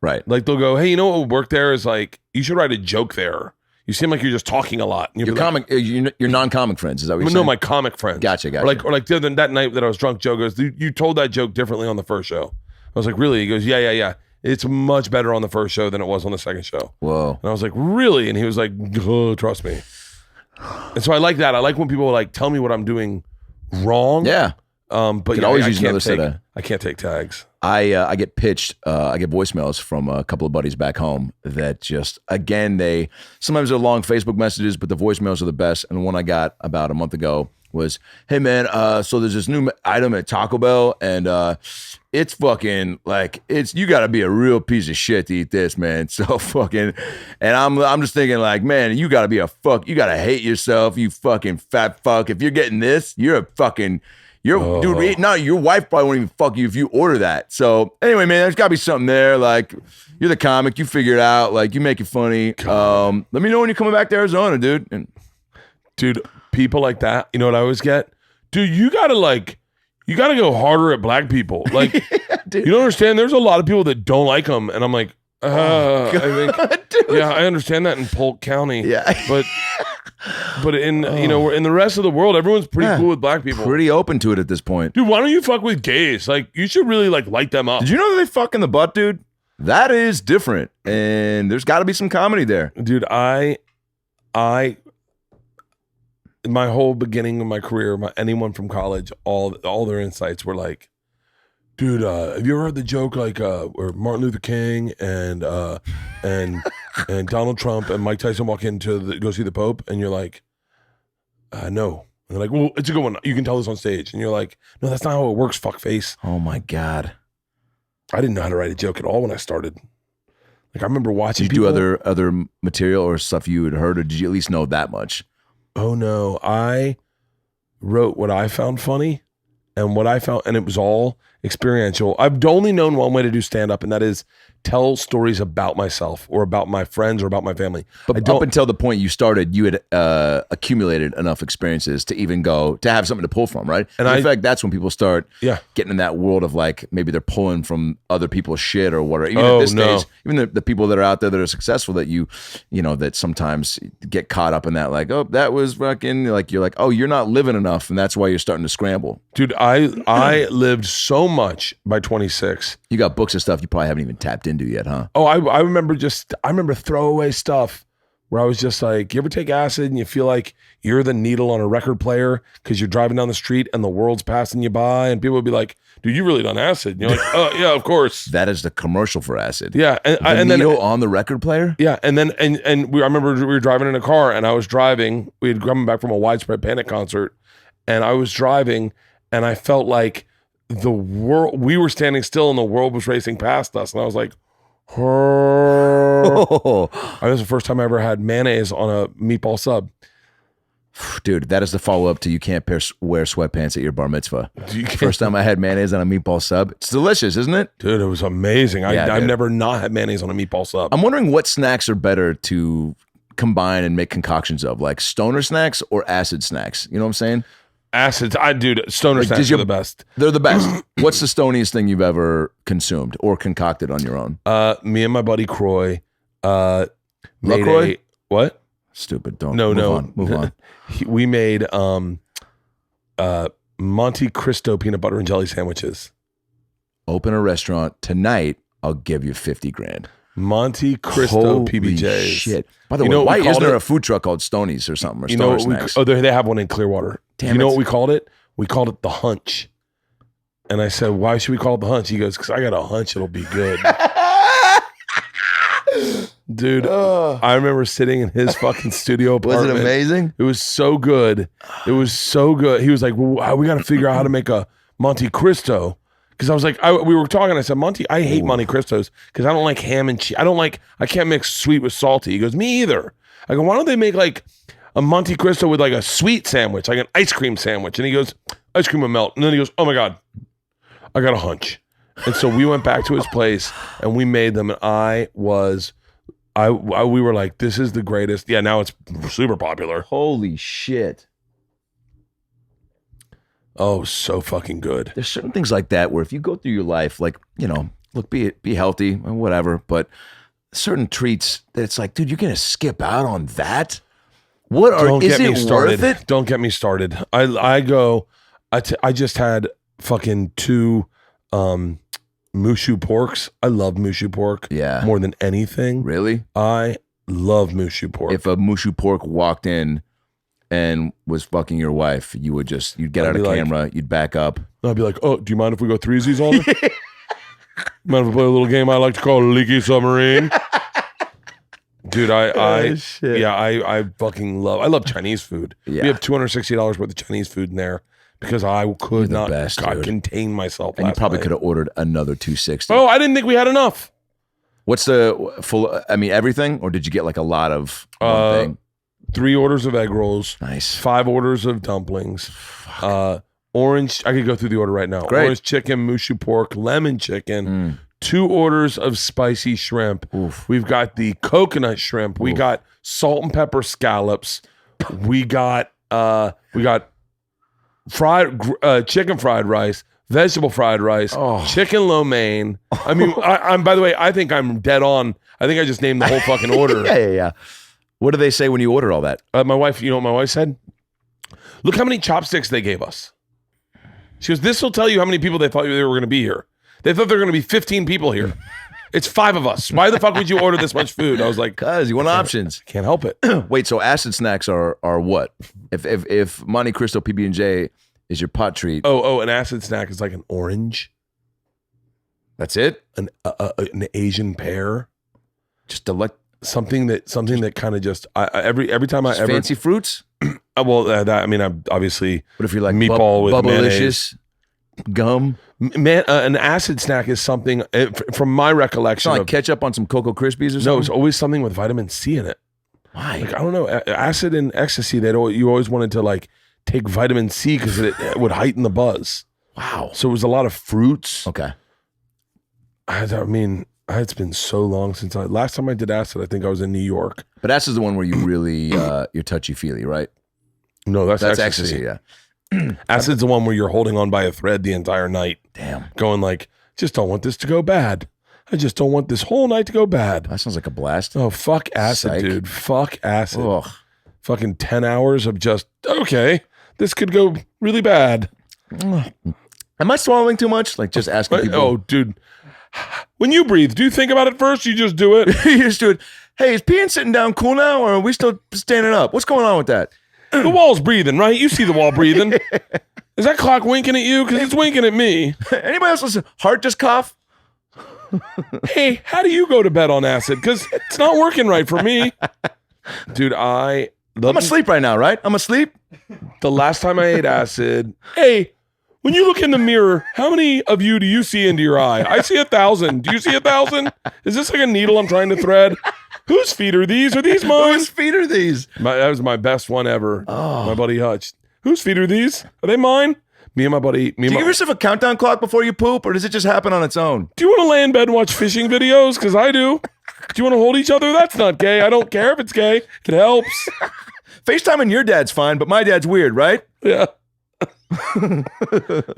Right. Like they'll go, hey, you know what would work there is like, you should write a joke there. You seem like you're just talking a lot. Your non-comic friends, is that what you're saying? No, my comic friends. Gotcha. Or like the other that night that I was drunk, Joe goes, you told that joke differently on the first show. I was like, really? He goes, yeah. It's much better on the first show than it was on the second show. Whoa. And I was like, really? And he was like, oh, trust me. And so I like that. I like when people like tell me what I'm doing wrong. Yeah. But you always use another set of... I can't take tags. I get pitched, I get voicemails from a couple of buddies back home that just, again, sometimes they're long Facebook messages, but the voicemails are the best. And the one I got about a month ago was, hey man, so there's this new item at Taco Bell, and it's fucking like you got to be a real piece of shit to eat this, man. So fucking, and I'm just thinking like, man, you got to be you got to hate yourself, you fucking fat fuck. If you're getting this, you're a fucking. Dude, no, your wife probably won't even fuck you if you order that. So anyway, man, there's got to be something there. Like, you're the comic, you figure it out. Like, you make it funny. Let me know when you're coming back to Arizona, dude. And dude, people like that, you know what I always get? Dude, you gotta go harder at black people. Like, you don't understand. There's a lot of people that don't like them, and I'm like, I think, dude. Yeah, I understand that in Polk County. Yeah, but in in the rest of the world, everyone's pretty cool with black people. Pretty open to it at this point. Dude, why don't you fuck with gays? Like, you should really light them up. Did you know that they fuck in the butt, dude? That is different, and there's got to be some comedy there, dude. My whole beginning of my career, anyone from college, all their insights were like, dude, have you ever heard the joke where Martin Luther King and Donald Trump and Mike Tyson walk in to go see the Pope, and you're like, no. And they're like, well, it's a good one. You can tell this on stage. And you're like, no, that's not how it works, fuckface. Oh my God. I didn't know how to write a joke at all when I started. Like, I remember watching Did you do other material or stuff you had heard, or did you at least know that much? Oh no, I wrote what I found funny and it was all experiential. I've only known one way to do stand-up, and that is tell stories about myself or about my friends or about my family. But up until the point you started, you had accumulated enough experiences to even go to have something to pull from, right? And in fact, that's when people start getting in that world of like, maybe they're pulling from other people's shit or whatever. Even at this stage, even the people that are out there that are successful that you know, that sometimes get caught up in that, like, oh, that was fucking, like, you're like, oh, you're not living enough, and that's why you're starting to scramble. Dude, I lived so much by 26. You got books and stuff you probably haven't even tapped into yet, huh? Oh, I remember throwaway stuff where I was just like, you ever take acid and you feel like you're the needle on a record player because you're driving down the street and the world's passing you by, and people would be like, dude, you really done acid? And you're like, oh yeah, of course. That is the commercial for acid. Yeah. And the needle on the record player? Yeah. And then I remember we were driving in a car, and I was driving. We had come back from a Widespread Panic concert, and I was driving, and I felt like we were standing still and the world was racing past us. And I was like, that was the first time I ever had mayonnaise on a meatball sub. Dude, that is the follow-up to you can't wear sweatpants at your bar mitzvah. First time I had mayonnaise on a meatball sub. It's delicious, isn't it? Dude, it was amazing. I've never not had mayonnaise on a meatball sub. I'm wondering what snacks are better to combine and make concoctions of, like stoner snacks or acid snacks. You know what I'm saying? Acids, stoner snacks are the best. They're the best. What's the stoniest thing you've ever consumed or concocted on your own? Me and my buddy Croy. LaCroix? What? Stupid. Don't. Move on. We made Monte Cristo peanut butter and jelly sandwiches. Open a restaurant tonight. I'll give you $50,000. Monte Cristo Holy PBJs. Shit. By the way, why isn't there a food truck called Stonies or something? Or Stoner Snacks? They have one in Clearwater. Damn know what we called it? We called it the Hunch. And I said, why should we call it the Hunch? He goes, because I got a hunch it'll be good. Dude, I remember sitting in his fucking studio apartment. Was it amazing? It was so good. It was so good. He was like, well, we got to figure out how to make a Monte Cristo. Because I was like, we were talking. I said, I hate Monte Cristos because I don't like ham and cheese. I can't mix sweet with salty. He goes, me either. I go, why don't they make like a Monte Cristo with like a sweet sandwich, like an ice cream sandwich? And he goes, ice cream will melt. And then he goes, oh my God, I got a hunch. And so we went back to his place and we made them. And we were like, this is the greatest. Yeah, now it's super popular. Holy shit. Oh, so fucking good. There's certain things like that where if you go through your life, like, you know, look, be healthy or whatever, but certain treats that it's like, dude, you're going to skip out on that? Is it worth it? Don't get me started. I just had fucking 2 Mushu porks. I love Mushu pork more than anything. Really? I love Mushu pork. If a Mushu pork walked in and was fucking your wife, you'd get out of camera, you'd back up. I'd be like, oh, do you mind if we go threesies on it? Mind if we play a little game I like to call Leaky Submarine? Dude, I love Chinese food. Yeah. We have $260 worth of Chinese food in there because I could not contain myself. And you probably night. could have ordered another 260. Oh, I didn't think we had enough. What's the full? I mean, everything, or did you get like a lot of one thing? 3 orders of egg rolls. Nice. 5 orders of dumplings. Orange. I could go through the order right now. Great. Orange chicken, mushu pork, lemon chicken. 2 orders of spicy shrimp. Oof. We've got the coconut shrimp. We got salt and pepper scallops. We got fried chicken fried rice, vegetable fried rice, chicken lo mein. I mean, I'm. By the way, I think I'm dead on. I think I just named the whole fucking order. Yeah. What do they say when you order all that? My wife, you know what my wife said? Look how many chopsticks they gave us. She goes, this will tell you how many people they thought they were going to be here. They thought there were going to be 15 people here. It's 5 of us. Why the fuck would you order this much food? I was like, because you want options. Can't help it. Wait, so acid snacks are what? If Monte Cristo PB&J is your pot treat. An acid snack is like an orange. That's it? An Asian pear. Just something that kind of just every time I ever fancy fruits. I mean, I'm obviously. What if you're like meatball with mayonnaise, gum? An acid snack is something from my recollection. It's not like ketchup on some Cocoa Krispies or something. No, it's always something with vitamin C in it. Why? Like, I don't know. Acid and ecstasy. You always wanted to like take vitamin C because it would heighten the buzz. Wow. So it was a lot of fruits. Okay. I mean. It's been so long since last time I did acid. I think I was in New York. But acid's the one where you really you're touchy feely, right? No, that's ecstasy. Yeah. Acid's the one where you're holding on by a thread the entire night. Damn. Going like, just don't want this to go bad. I just don't want this whole night to go bad. That sounds like a blast. Oh, fuck acid, dude. Fuck acid. Ugh. Fucking 10 hours of just, okay, this could go really bad. Am I swallowing too much? Like just asking people. Oh, dude. When you breathe, do you think about it first? You just do it. You just do it. Hey, is peeing sitting down cool now, or are we still standing up? What's going on with that? The wall's breathing, right? You see the wall breathing. Is that clock winking at you? Because it's winking at me. Anybody else listen? Heart just cough? Hey, how do you go to bed on acid? Because it's not working right for me. Dude, I'm asleep right now, right? I'm asleep. The last time I ate acid, hey, when you look in the mirror, how many of you do you see into your eye? I see 1,000. Do you see 1,000? Is this like a needle I'm trying to thread? Whose feet are these? Are these mine? Whose feet are these? That was my best one ever. Oh. My buddy Hutch. Whose feet are these? Are they mine? Me and my buddy. Do you give yourself a countdown clock before you poop, or does it just happen on its own? Do you want to lay in bed and watch fishing videos? Because I do. Do you want to hold each other? That's not gay. I don't care if it's gay. It helps. FaceTiming your dad's fine, but my dad's weird, right? Yeah.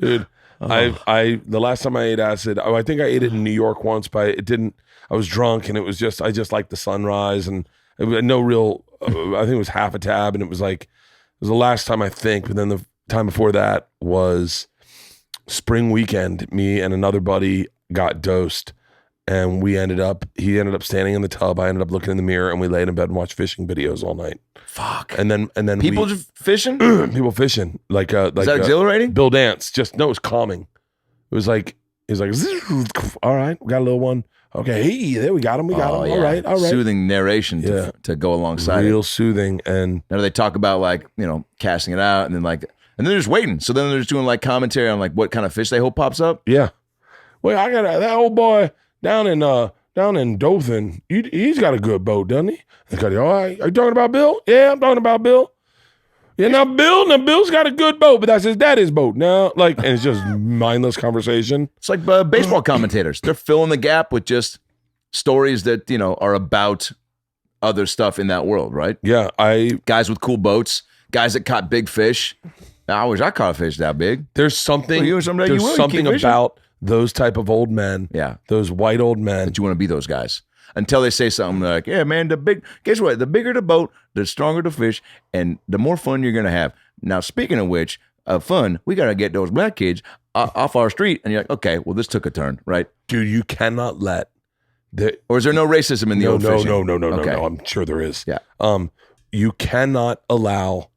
Dude, the last time I ate acid, I think I ate it in New York once, but it didn't. I was drunk, and it was just I just liked the sunrise, and it was no real. I think it was half a tab, and it was the last time I think. But then the time before that was spring weekend. Me and another buddy got dosed, and he ended up standing in the tub. I ended up looking in the mirror, and we laid in bed and watched fishing videos all night. Fuck. And then people just fishing. People fishing like is that exhilarating? Bill Dance. Just no, it was calming. It was like all right, we got a little one. Okay, hey, there we got him. We got him. Yeah. All right. Soothing narration to go alongside. Real it. soothing. And now they talk about like casting it out, and then they're just waiting. So then they're just doing like commentary on like what kind of fish they hope pops up. Yeah. Well, I got that old boy down in Dothan. He's got a good boat, doesn't he? All right. Are you talking about Bill? Yeah, I'm talking about Bill. Yeah, now Bill's got a good boat, but that's his daddy's boat. Now, and it's just mindless conversation. It's like baseball commentators. They're filling the gap with just stories that, are about other stuff in that world, right? Yeah, guys with cool boats, guys that caught big fish. I wish I caught a fish that big. There's something about those type of old men. Yeah. Those white old men. That you want to be those guys. Until they say something like, yeah, man, guess what? The bigger the boat, the stronger the fish, and the more fun you're going to have. Now, speaking of which, fun, we got to get those black kids off our street. And you're like, okay, well, this took a turn, right? Dude, you cannot let... Or is there no racism in the old fishing? No. I'm sure there is. Yeah. You cannot allow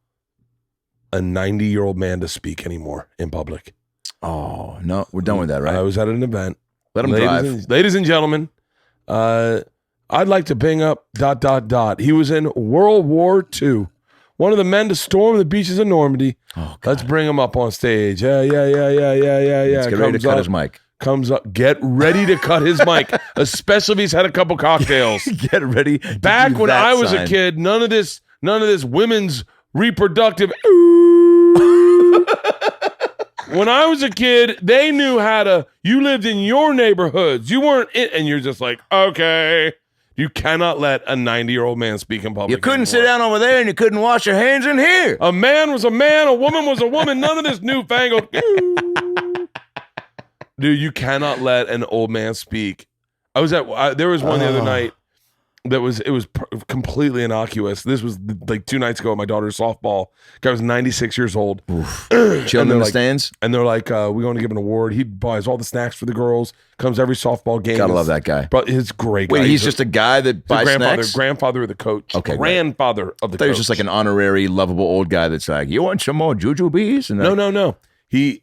a 90-year-old man to speak anymore in public. Oh, no. We're done with that, right? I was at an event. Let him drive. Ladies and gentlemen, I'd like to bring up ... He was in World War II. One of the men to storm the beaches of Normandy. Oh, God. Let's bring him up on stage. Yeah. Let's get ready to cut his mic. Comes up. Get ready to cut his mic, especially if he's had a couple cocktails. Get ready. Back when I was a kid, none of this women's reproductive. When I was a kid, they knew how to. You lived in your neighborhoods. You weren't in, and you're just like, okay. You cannot let a 90-year-old man speak in public. You couldn't sit down over there, and you couldn't wash your hands in here. A man was a man. A woman was a woman. None of this newfangled. Dude, you cannot let an old man speak. There was one the other night it was completely innocuous. This was like 2 nights ago at my daughter's softball. Guy was 96 years old. Chilling in the stands. And they're like, we're going to give him an award. He buys all the snacks for the girls, comes every softball game. Gotta love that guy. But he's great. Wait, he's just a guy that buys snacks? Grandfather of the coach. Okay, grandfather of the coach. He was just like an honorary, lovable old guy that's like, you want some more jujubes? And No. He's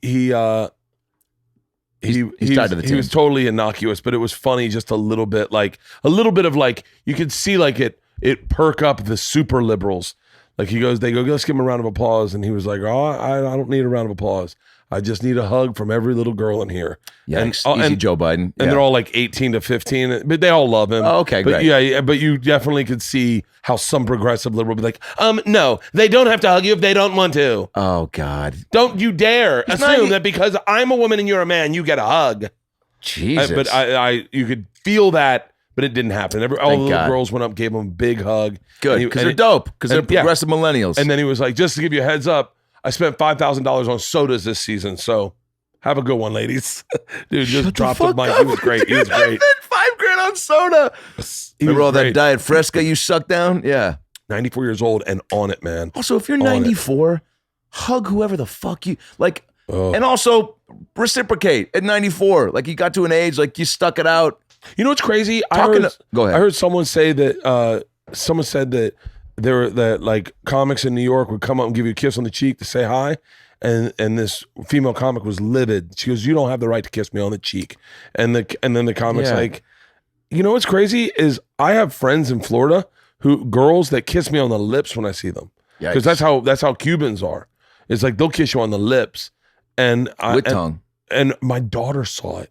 tied to the team. He was totally innocuous, but it was funny just a little bit of like, you could see like it perk up the super liberals. Like they go, let's give him a round of applause. And he was like, oh, I don't need a round of applause. I just need a hug from every little girl in here. Yikes. Easy Joe Biden. And they're all like 18 to 15, but they all love him. Oh, okay, but great. Yeah, but you definitely could see how some progressive liberal would be like, no, they don't have to hug you if they don't want to. Oh, God. Don't you dare assume that because I'm a woman and you're a man, you get a hug. Jesus. But you could feel that, but it didn't happen. All the little girls went up, gave him a big hug. Good, because they're dope, because they're progressive millennials. And then he was like, just to give you a heads up, I spent $5,000 on sodas this season, so have a good one, ladies. Dude, just dropped the mic. He was great. He was great. $5,000 on soda. Remember all that Diet Fresca you sucked down? Yeah. 94 years old and on it, man. Also, if you're 94, hug whoever the fuck you like. And also reciprocate at 94. Like you got to an age, like you stuck it out. You know what's crazy? Go ahead. I heard someone say that someone said that like comics in New York would come up and give you a kiss on the cheek to say hi. And this female comic was livid. She goes, you don't have the right to kiss me on the cheek. And then the comic's like, you know what's crazy is I have friends in Florida girls that kiss me on the lips when I see them. Because that's how Cubans are. It's like they'll kiss you on the lips. With tongue. And my daughter saw it.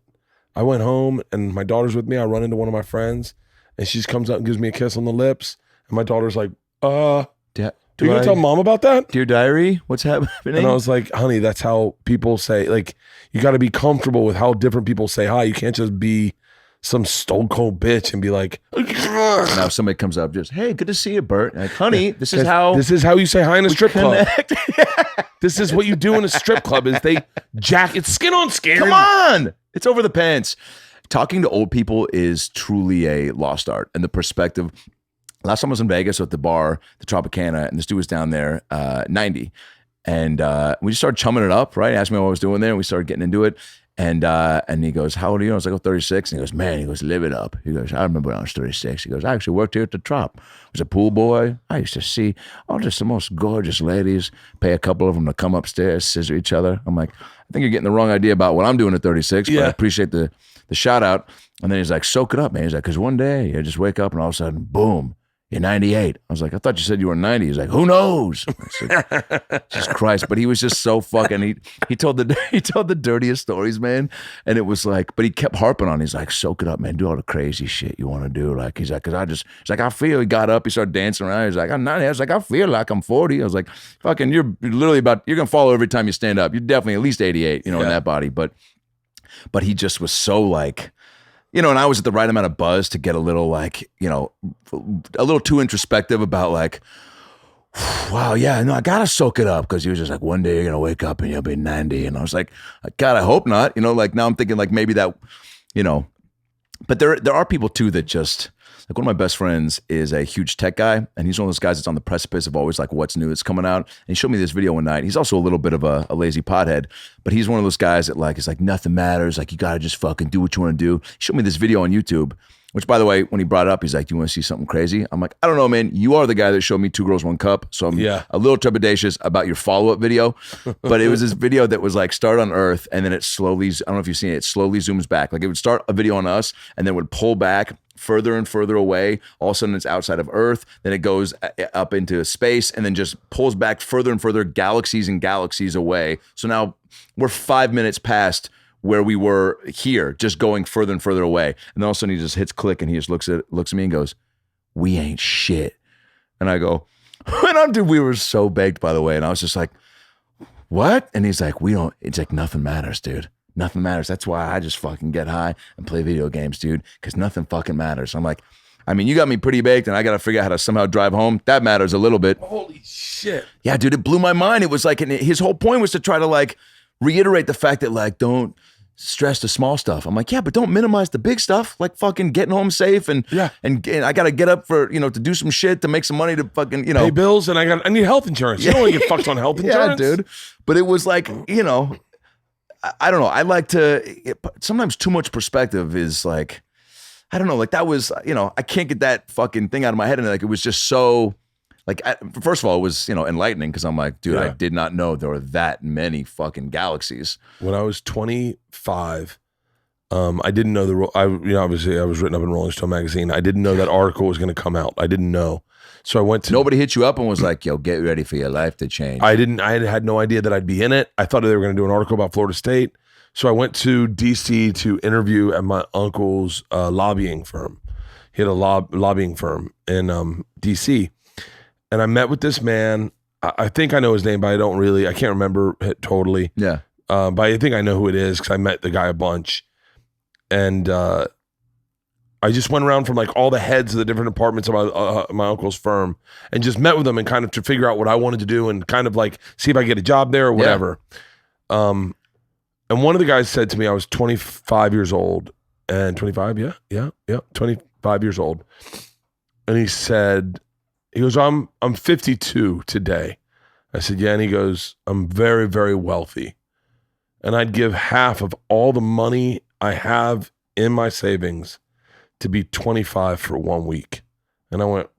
I went home and my daughter's with me. I run into one of my friends and she just comes up and gives me a kiss on the lips. And my daughter's like, are you going to tell mom about that? Dear diary, what's happening? And I was like, honey, that's how people say, like, you got to be comfortable with how different people say hi. You can't just be some stone cold bitch and be like, now if somebody comes up just, hey, good to see you, Bert. Like, honey, this is how you say hi in a strip club. This is what you do in a strip club is it's skin on skin. Come on. It's over the pants. Talking to old people is truly a lost art. And the perspective, last time I was in Vegas at the bar, the Tropicana, and this dude was down there, 90. And we just started chumming it up, right? He asked me what I was doing there, and we started getting into it. And he goes, how old are you? I was like, 36. And he goes, man, live it up. He goes, I remember when I was 36. He goes, I actually worked here at the Trop. I was a pool boy. I used to see just the most gorgeous ladies, pay a couple of them to come upstairs, scissor each other. I'm like, I think you're getting the wrong idea about what I'm doing at 36, but I appreciate the shout out. And then he's like, soak it up, man. He's like, because one day you just wake up and all of a sudden, boom, you're 98. I was like, I thought you said you were 90. He's like, who knows? I said, Jesus Christ. But he was just so fucking, he told the dirtiest stories, man. And it was like, but he kept harping on, he's like, soak it up, man. Do all the crazy shit you want to do. Like, he's like, he's like, I feel, he got up, he started dancing around. He's like, I'm 90. I was like, I feel like I'm 40. I was like, fucking, you're literally you're going to fall every time you stand up. You're definitely at least 88, in that body. But he just was so like, and I was at the right amount of buzz to get a little like, a little too introspective about like, wow, yeah, no, I gotta soak it up, because he was just like, one day you're gonna wake up and you'll be 90. And I was like, God, I hope not. Like now I'm thinking like maybe that, but there are people too that just, like one of my best friends is a huge tech guy, and he's one of those guys that's on the precipice of always like what's new that's coming out. And he showed me this video one night. He's also a little bit of a lazy pothead, but he's one of those guys that like, it's like nothing matters. Like you gotta just fucking do what you want to do. He showed me this video on YouTube, which by the way, when he brought it up, he's like, do you want to see something crazy? I'm like, I don't know, man. You are the guy that showed me 2 Girls, 1 Cup. So I'm a little trepidatious about your follow-up video. But it was this video that was like start on Earth, and then it slowly, I don't know if you've seen it, it slowly zooms back. Like it would start a video on us and then would pull back further and further away. All of a sudden it's outside of Earth. Then it goes up into space and then just pulls back further and further, galaxies and galaxies away. So now we're 5 minutes past where we were here, just going further and further away. And then all of a sudden he just hits click and he just looks at me and goes, "We ain't shit." And I go, dude, we were so baked, by the way. And I was just like, "What?" And he's like, it's like, nothing matters, dude. Nothing matters. That's why I just fucking get high and play video games, dude, because nothing fucking matters. I'm like, I mean, you got me pretty baked and I got to figure out how to somehow drive home. That matters a little bit. Holy shit. Yeah, dude, it blew my mind. It was like, and his whole point was to try to like reiterate the fact that like, don't stress the small stuff. I'm like, yeah, but don't minimize the big stuff, like fucking getting home safe and I got to get up for, to do some shit to make some money to fucking, pay bills, and I need health insurance. You don't want to get fucked on health insurance. Yeah, dude. But it was like, I don't know. I like to, sometimes too much perspective is like, I don't know, like that was, I can't get that fucking thing out of my head. And like, it was just so, like, first of all, it was, enlightening because I'm like, dude, I did not know there were that many fucking galaxies. When I was 25, I didn't know obviously I was written up in Rolling Stone magazine. I didn't know that article was going to come out. I didn't know. So I went to. Nobody hit you up and was like, "Yo, get ready for your life to change." I had no idea that I'd be in it. I thought they were going to do an article about Florida State. So I went to DC to interview at my uncle's lobbying firm. He had a lobbying firm in DC. And I met with this man. I think I know his name, but I can't remember it totally. Yeah. But I think I know who it is because I met the guy a bunch. And I just went around from like all the heads of the different departments of my uncle's firm and just met with them and kind of to figure out what I wanted to do and kind of like see if I get a job there or whatever. Yeah. And one of the guys said to me, I was 25 years old and 25. Yeah. 25 years old. And he goes, I'm 52 today. I said, yeah. And he goes, I'm very, very wealthy. And I'd give half of all the money I have in my savings to be 25 for 1 week. And I went,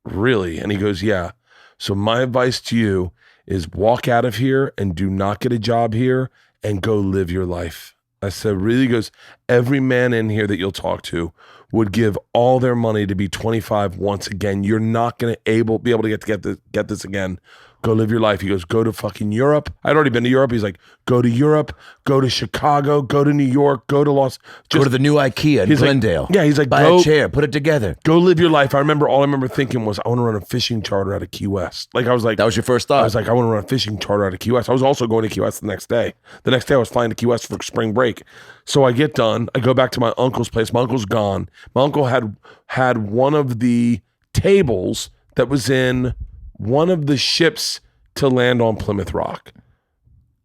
really? And he goes, yeah. So my advice to you is walk out of here and do not get a job here and go live your life. I said, really? He goes, every man in here that you'll talk to would give all their money to be 25 once again. You're not going to be able to get this again. Go live your life. He goes, go to fucking Europe. I'd already been to Europe. He's like, go to Europe, go to Chicago, go to New York, go to go to the new IKEA in Glendale. He's like, buy a chair, put it together. Go live your life. All I remember thinking was, I want to run a fishing charter out of Key West. Like I was like, that was your first thought. I was like, I want to run a fishing charter out of Key West. I was also going to Key West the next day. The next day I was flying to Key West for spring break. So I get done. I go back to my uncle's place. My uncle's gone. My uncle had one of the tables that was in one of the ships to land on Plymouth Rock.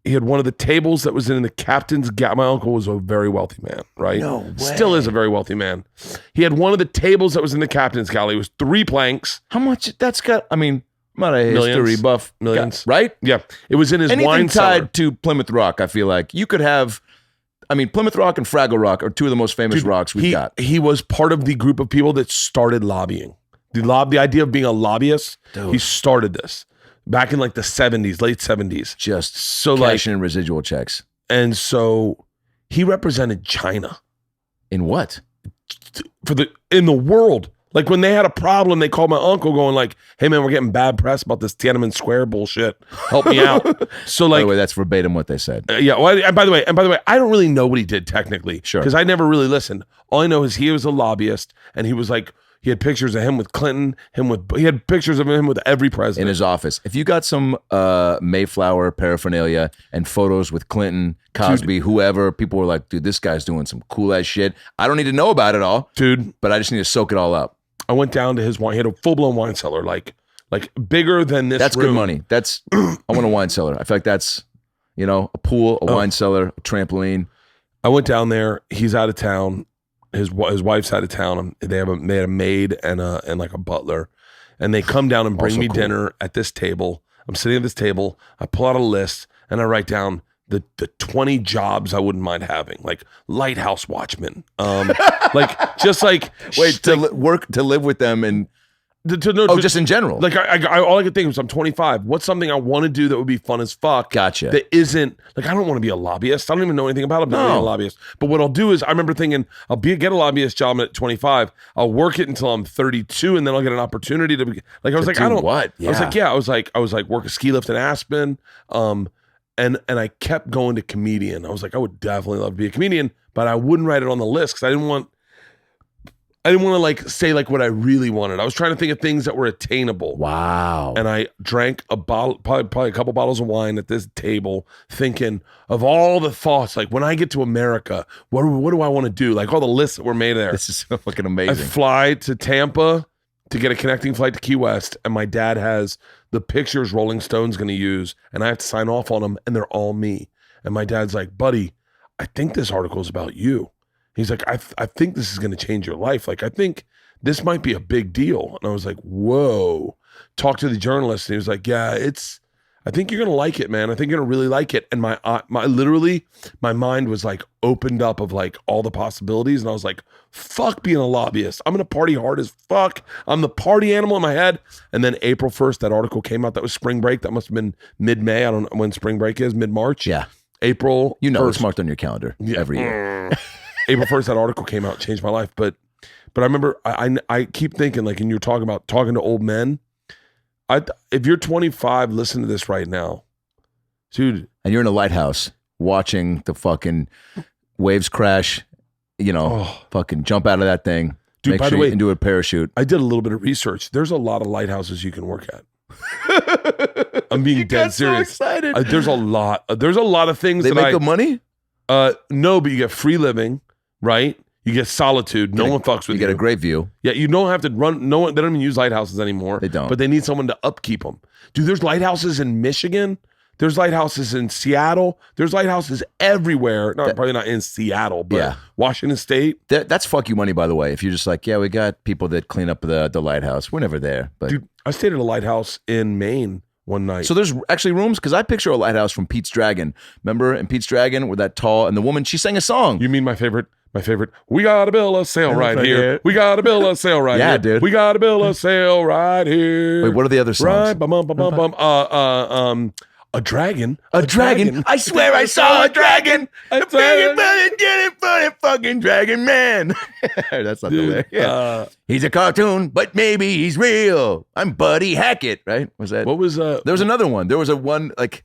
He had one of the tables that was in the captain's my uncle was a very wealthy man, right? No way. Still is a very wealthy man. He had one of the tables that was in the captain's galley. It was 3 planks. How much that's got? I mean, I'm not a history buff. Millions. Right? Yeah. It was in his anything wine cellar. tied to Plymouth Rock, I feel like you could have. I mean, Plymouth Rock and Fraggle Rock are two of the most famous rocks we've got. He was part of the group of people that started lobbying. The idea of being a lobbyist, he started this. Back in like the 70s, late 70s. Just so cashing in residual checks. And so he represented China. In what? In the world. Like when they had a problem, they called my uncle going like, hey man, we're getting bad press about this Tiananmen Square bullshit. Help me out. So like. By the way, that's verbatim what they said. And by the way, I don't really know what he did technically. Sure. Because I never really listened. All I know is he was a lobbyist and he was like, he had pictures of him with Clinton, he had pictures of him with every president. In his office. If you got some Mayflower paraphernalia and photos with Clinton, Cosby, whoever, people were like, dude, this guy's doing some cool ass shit. I don't need to know about it all. Dude. But I just need to soak it all up. I went down to his wine. He had a full-blown wine cellar, like bigger than this That's room. good money. I want a wine cellar. I feel like that's, a pool, a wine cellar, a trampoline. I went down there. He's out of town. His wife's out of town. They had a maid and like a butler, and they come down and bring Also me cool. dinner at this table. I'm sitting at this table. I pull out a list and I write down the 20 jobs I wouldn't mind having, like lighthouse watchman, to live with them and Just in general. Like I all I could think was I'm 25. What's something I want to do that would be fun as fuck? Gotcha. That isn't like I don't want to be a lobbyist. I don't even know anything about being a lobbyist. But what I'll do is I remember thinking get a lobbyist job at 25. I'll work it until I'm 32, and then I'll get an opportunity to be like I was like I don't what? Yeah. I was like work a ski lift in Aspen. And I kept going to comedian. I was like I would definitely love to be a comedian, but I wouldn't write it on the list because I didn't want to like say like what I really wanted. I was trying to think of things that were attainable. Wow. And I drank a bottle, probably a couple bottles of wine at this table, thinking of all the thoughts. Like when I get to America, what do I want to do? Like all the lists that were made there. This is so fucking amazing. I fly to Tampa to get a connecting flight to Key West, and my dad has the pictures Rolling Stone's going to use, and I have to sign off on them, and they're all me. And my dad's like, buddy, I think this article is about you. He's like, I think this is going to change your life. Like, I think this might be a big deal. And I was like, whoa. Talked to the journalist, and he was like, yeah, I think you're going to like it, man. I think you're going to really like it. And my mind was like opened up of like all the possibilities. And I was like, fuck being a lobbyist. I'm going to party hard as fuck. I'm the party animal in my head. And then April 1st, that article came out. That was spring break. That must have been mid-May. I don't know when spring break is, mid-March. Yeah. April 1st. It's marked on your calendar every year. April 1st, that article came out, changed my life. But I remember I keep thinking, like, and you're talking about talking to old men. If you're 25, listen to this right now, dude. And you're in a lighthouse watching the fucking waves crash, fucking jump out of that thing. Dude, make by sure the way, into a parachute. I did a little bit of research. There's a lot of lighthouses you can work at. I'm being dead serious. So excited. There's a lot of things. They make good money? No, but you get free living, right? You get solitude. No one fucks with you. You get a great view. Yeah, you don't have to run. No one. They don't even use lighthouses anymore. They don't. But they need someone to upkeep them. Dude, there's lighthouses in Michigan. There's lighthouses in Seattle. There's lighthouses everywhere. Probably not in Seattle, but Washington State. That's fuck you money, by the way. If you're just like, yeah, we got people that clean up the lighthouse. We're never there. But dude, I stayed at a lighthouse in Maine one night. So there's actually rooms? Because I picture a lighthouse from Pete's Dragon. Remember in Pete's Dragon, with that tall, and the woman, she sang a song. You mean my favorite? We gotta build a sail right here. We gotta build a sail right here. Yeah, dude. We gotta build a sail right here. Wait, what are the other songs? Right, a dragon. A dragon. I swear I saw a dragon. A big fucking dragon man. That's not the way. Yeah. He's a cartoon, but maybe he's real. I'm Buddy Hackett, right? Was that? What was There was another one. There was a one like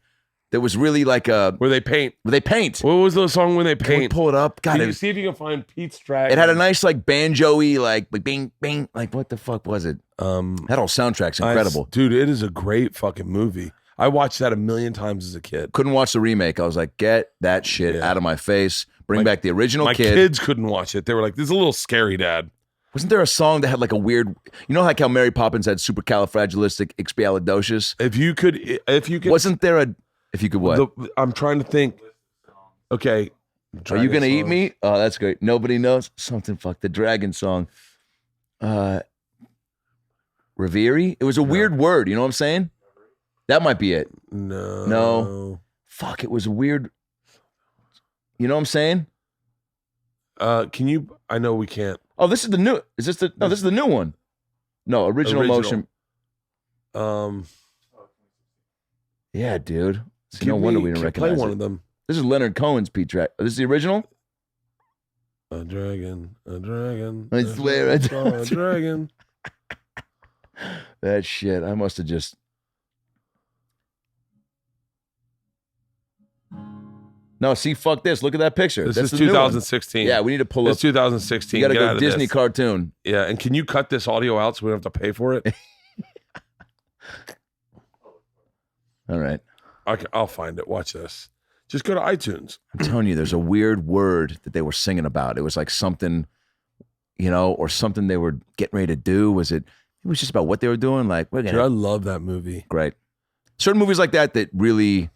that was really like a where they paint. What was the song when they paint? Can we pull it up? God, see if you can find Pete's Dragon. It had a nice like banjo-y like bing bing like what the fuck was it? That whole soundtrack's incredible. Dude, it is a great fucking movie. I watched that 1,000,000 times as a kid. Couldn't watch the remake. I was like, get that shit out of my face. Bring back the original my kid. My kids couldn't watch it. They were like, this is a little scary, Dad. Wasn't there a song that had like a weird, like how Mary Poppins had supercalifragilisticexpialidocious? If you could. Wasn't there if you could what? I'm trying to think. Okay. Are you going to eat me? Oh, that's great. Nobody knows. Something fuck the dragon song. Reverie? It was a weird word. You know what I'm saying? That might be it. No. Fuck, it was weird. You know what I'm saying? Can you? I know we can't. Oh, this is the new. Is this the? No, this is the new one. No, original. Motion. Yeah, dude. So no wonder we didn't recognize play one of them. This is Leonard Cohen's Pete track. This is the original. A dragon. I swear, I saw a dragon. That shit. I must have just. No, see, fuck this. Look at that picture. This is 2016. Yeah, we need to pull up. It's 2016. You got to go Disney cartoon. Yeah, and can you cut this audio out so we don't have to pay for it? All right. I'll find it. Watch this. Just go to iTunes. I'm telling you, there's a weird word that they were singing about. It was like something, or something they were getting ready to do. It was just about what they were doing. Like, Dude, I love that movie. Great. Certain movies like that really...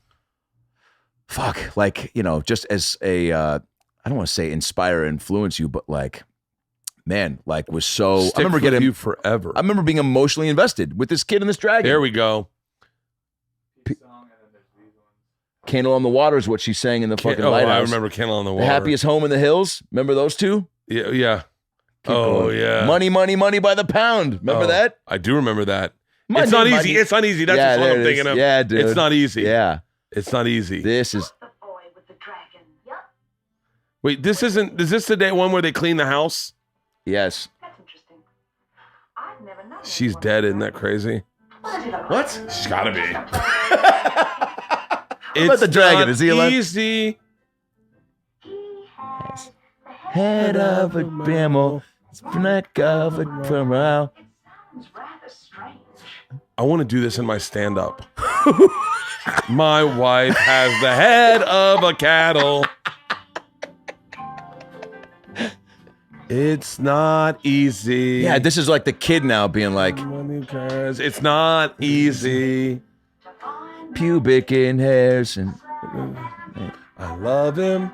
Fuck, like, just as a, I don't want to say inspire or influence you, but like, man, like was so, I remember getting you forever. I remember being emotionally invested with this kid and this dragon. There we go. Candle on the Water is what she sang in the fucking lighthouse. I remember Candle on the Water. The Happiest Home in the Hills. Remember those two? Yeah. going. Yeah. Money, money, money by the pound. Remember that? I do remember that. Money, it's not money. easy. It's not easy. That's just what I'm thinking of. Yeah, dude. It's not easy. Yeah. It's not easy. This is. The boy with the dragon. Yep. Wait, this isn't. Is this the day one where they clean the house? Yes. That's interesting. I've never known. She's dead. Isn't that crazy? What does he look What? She's gotta be. What about the dragon? Not Is he alive? easy. He has the Head of a bramble, neck of a corral. It sounds rather strange. I want to do this in my stand-up. My wife has the head of a cattle. It's not easy. Yeah, this is like the kid now being like, It's not easy. pubic in hairs and I love him.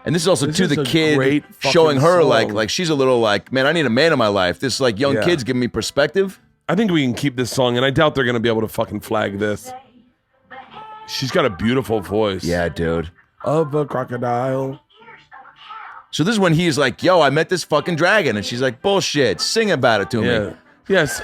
this is also This to is the a kid great fucking showing her song. like she's a little like, man, I need a man in my life. This like young Yeah. kids giving me perspective. I think we can keep this song, and I doubt they're going to be able to fucking flag this. She's got a beautiful voice. Yeah, dude. Of a crocodile. So this is when he's like, yo, I met this fucking dragon. And she's like, bullshit, sing about it to me. Yeah. Yes.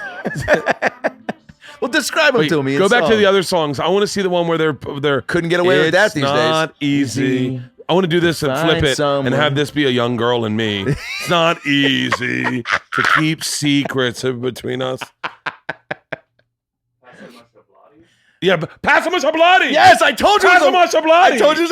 Well, describe him Wait, to me. go in back to song. the other songs. I want to see the one where they're Couldn't get away with that these It's not easy. I want to do this and Find flip it someone. and have this be a young girl and me. It's not easy to keep secrets in between us. Yeah, but Passamo Shablati. Yes, I told you. Passamo Shablati. I told you.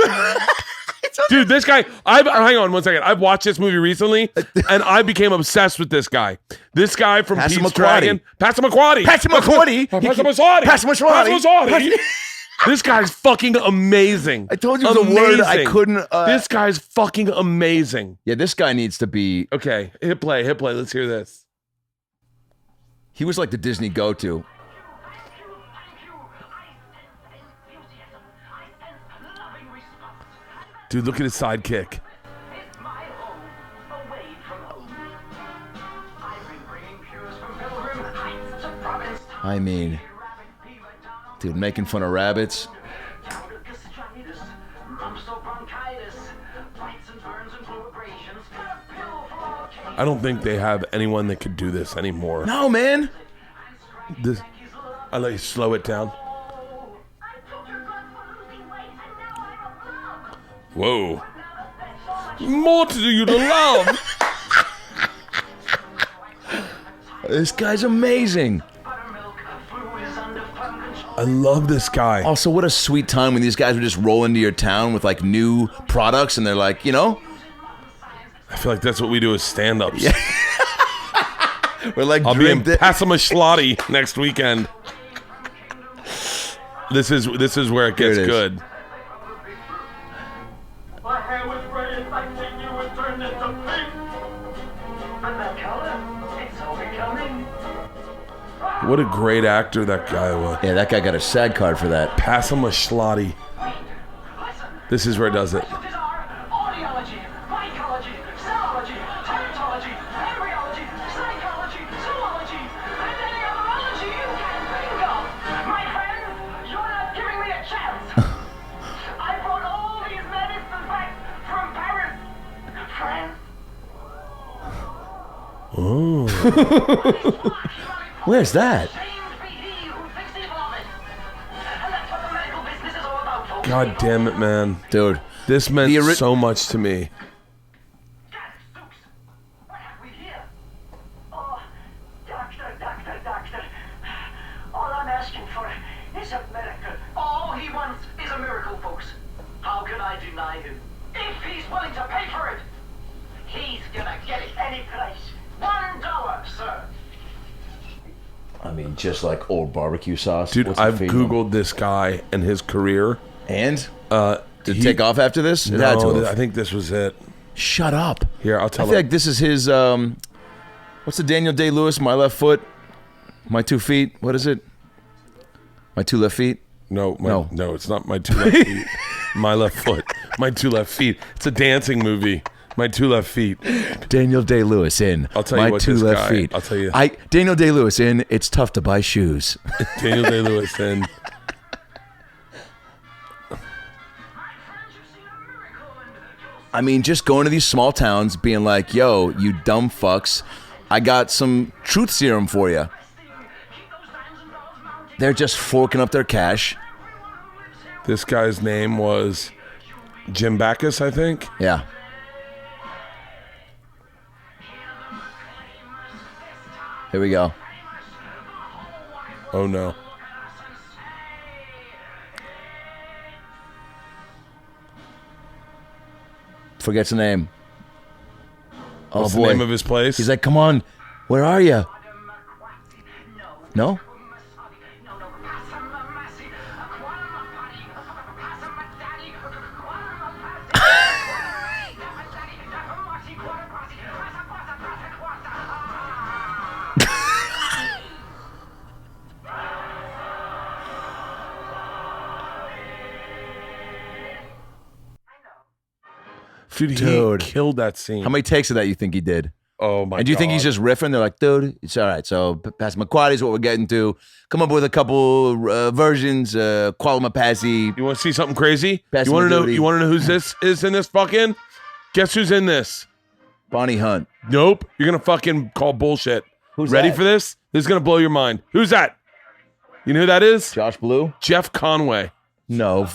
Dude, this guy, hang on one second. I've watched this movie recently, and I became obsessed with this guy. This guy from Pete's Passamaquoddy. Dragon. Passamaquoddy. Passamaquoddy. Passamaquoddy. Passamaquoddy. Passamaquoddy. This guy's fucking amazing. I told you it was a word I couldn't. This guy's fucking amazing. Yeah, this guy needs to be. Okay, hit play. Let's hear this. He was like the Disney go-to. Dude, look at his sidekick. It's my home, away from home. I've been bringing cures from Pilgrim Heights to Provincetown. I mean, Rabbit fever down, dude, making fun of rabbits. down to gastritis, mumps or bronchitis, bites and burns and blue abrasions. Got a pill for all occasions. I don't think they have anyone that could do this anymore. No, man. This, I let you slow it down. I took your blood for losing weight and now I'm a bum. Whoa. More to you to love. This guy's amazing. Buttermilk, flu is under firm control. I love this guy. Also, what a sweet time when these guys would just roll into your town with like new products and they're like, you know, I feel like that's what we do as stand-ups. we're like, I'll be in drink Passamaquoddy next weekend. This is where it gets it is. good. My hair was gray, it's like you would turn into pink. And that color, it's so becoming. What a great actor that guy was. Yeah, that guy got a SAG card for that. Passamaquoddy. Listen, This is where it does it. specialties are audiology, mycology, cellology, termitology, embryology, psychology, zoology, and any other ology you can think of. My friend, you're not giving me a chance. I brought all these medicines back from Paris, France. Where's that? Shamed be he who thinks evil of it. And that's what the medical business is all about, folks. God damn it, man. Dude, This meant The ori- so much to me. God, Stokes, what have we here? Oh, doctor. All I'm asking for is a miracle. All he wants is a miracle, folks. How can I deny him? If he's willing to pay for it, he's gonna get it any price. $1, sir. I mean, just like old barbecue sauce. Dude, What's the I've fate of Googled this guy and his career. And? Did He- it take off after this? It had to No, have. I think this was it. Shut up. Here, I'll I tell feel him. like this is his, what's the Daniel Day-Lewis? My left foot, my 2 feet. What is it? My 2 left feet? No, No. it's not my 2 left feet. My left foot. My 2 left feet. It's a dancing movie. My 2 left feet. Daniel Day-Lewis in I'll tell you My what 2 this left guy- feet. I'll tell you. Daniel Day-Lewis in It's Tough to Buy Shoes. Daniel Day-Lewis and My friends, you've seen a miracle, and you'll I mean, just going to these small towns, being like, yo, you dumb fucks, I got some truth serum for you. They're just forking up their cash. This guy's name was Jim Backus, I think. Yeah. Here we go. Oh, no. Forgets the name. Oh, What's boy. the name of his place? He's like, come on, where are you? No? Dude, Dude. he killed that scene. How many takes of that you think he did? Oh, my God. And do you think he's just riffing? They're like, dude, it's all right. So Pastor McQuarrie is what we're getting to. Come up with a couple versions. Qualma Passy. You want to see something crazy? Pass You want him to a know? duty. You want to know who's this is in this fucking? Guess who's in this? Bonnie Hunt. Nope. You're gonna fucking call bullshit. Who's ready that? for this? This is gonna blow your mind. Who's that? You know who that is? Josh Blue? Jeff Conway. No.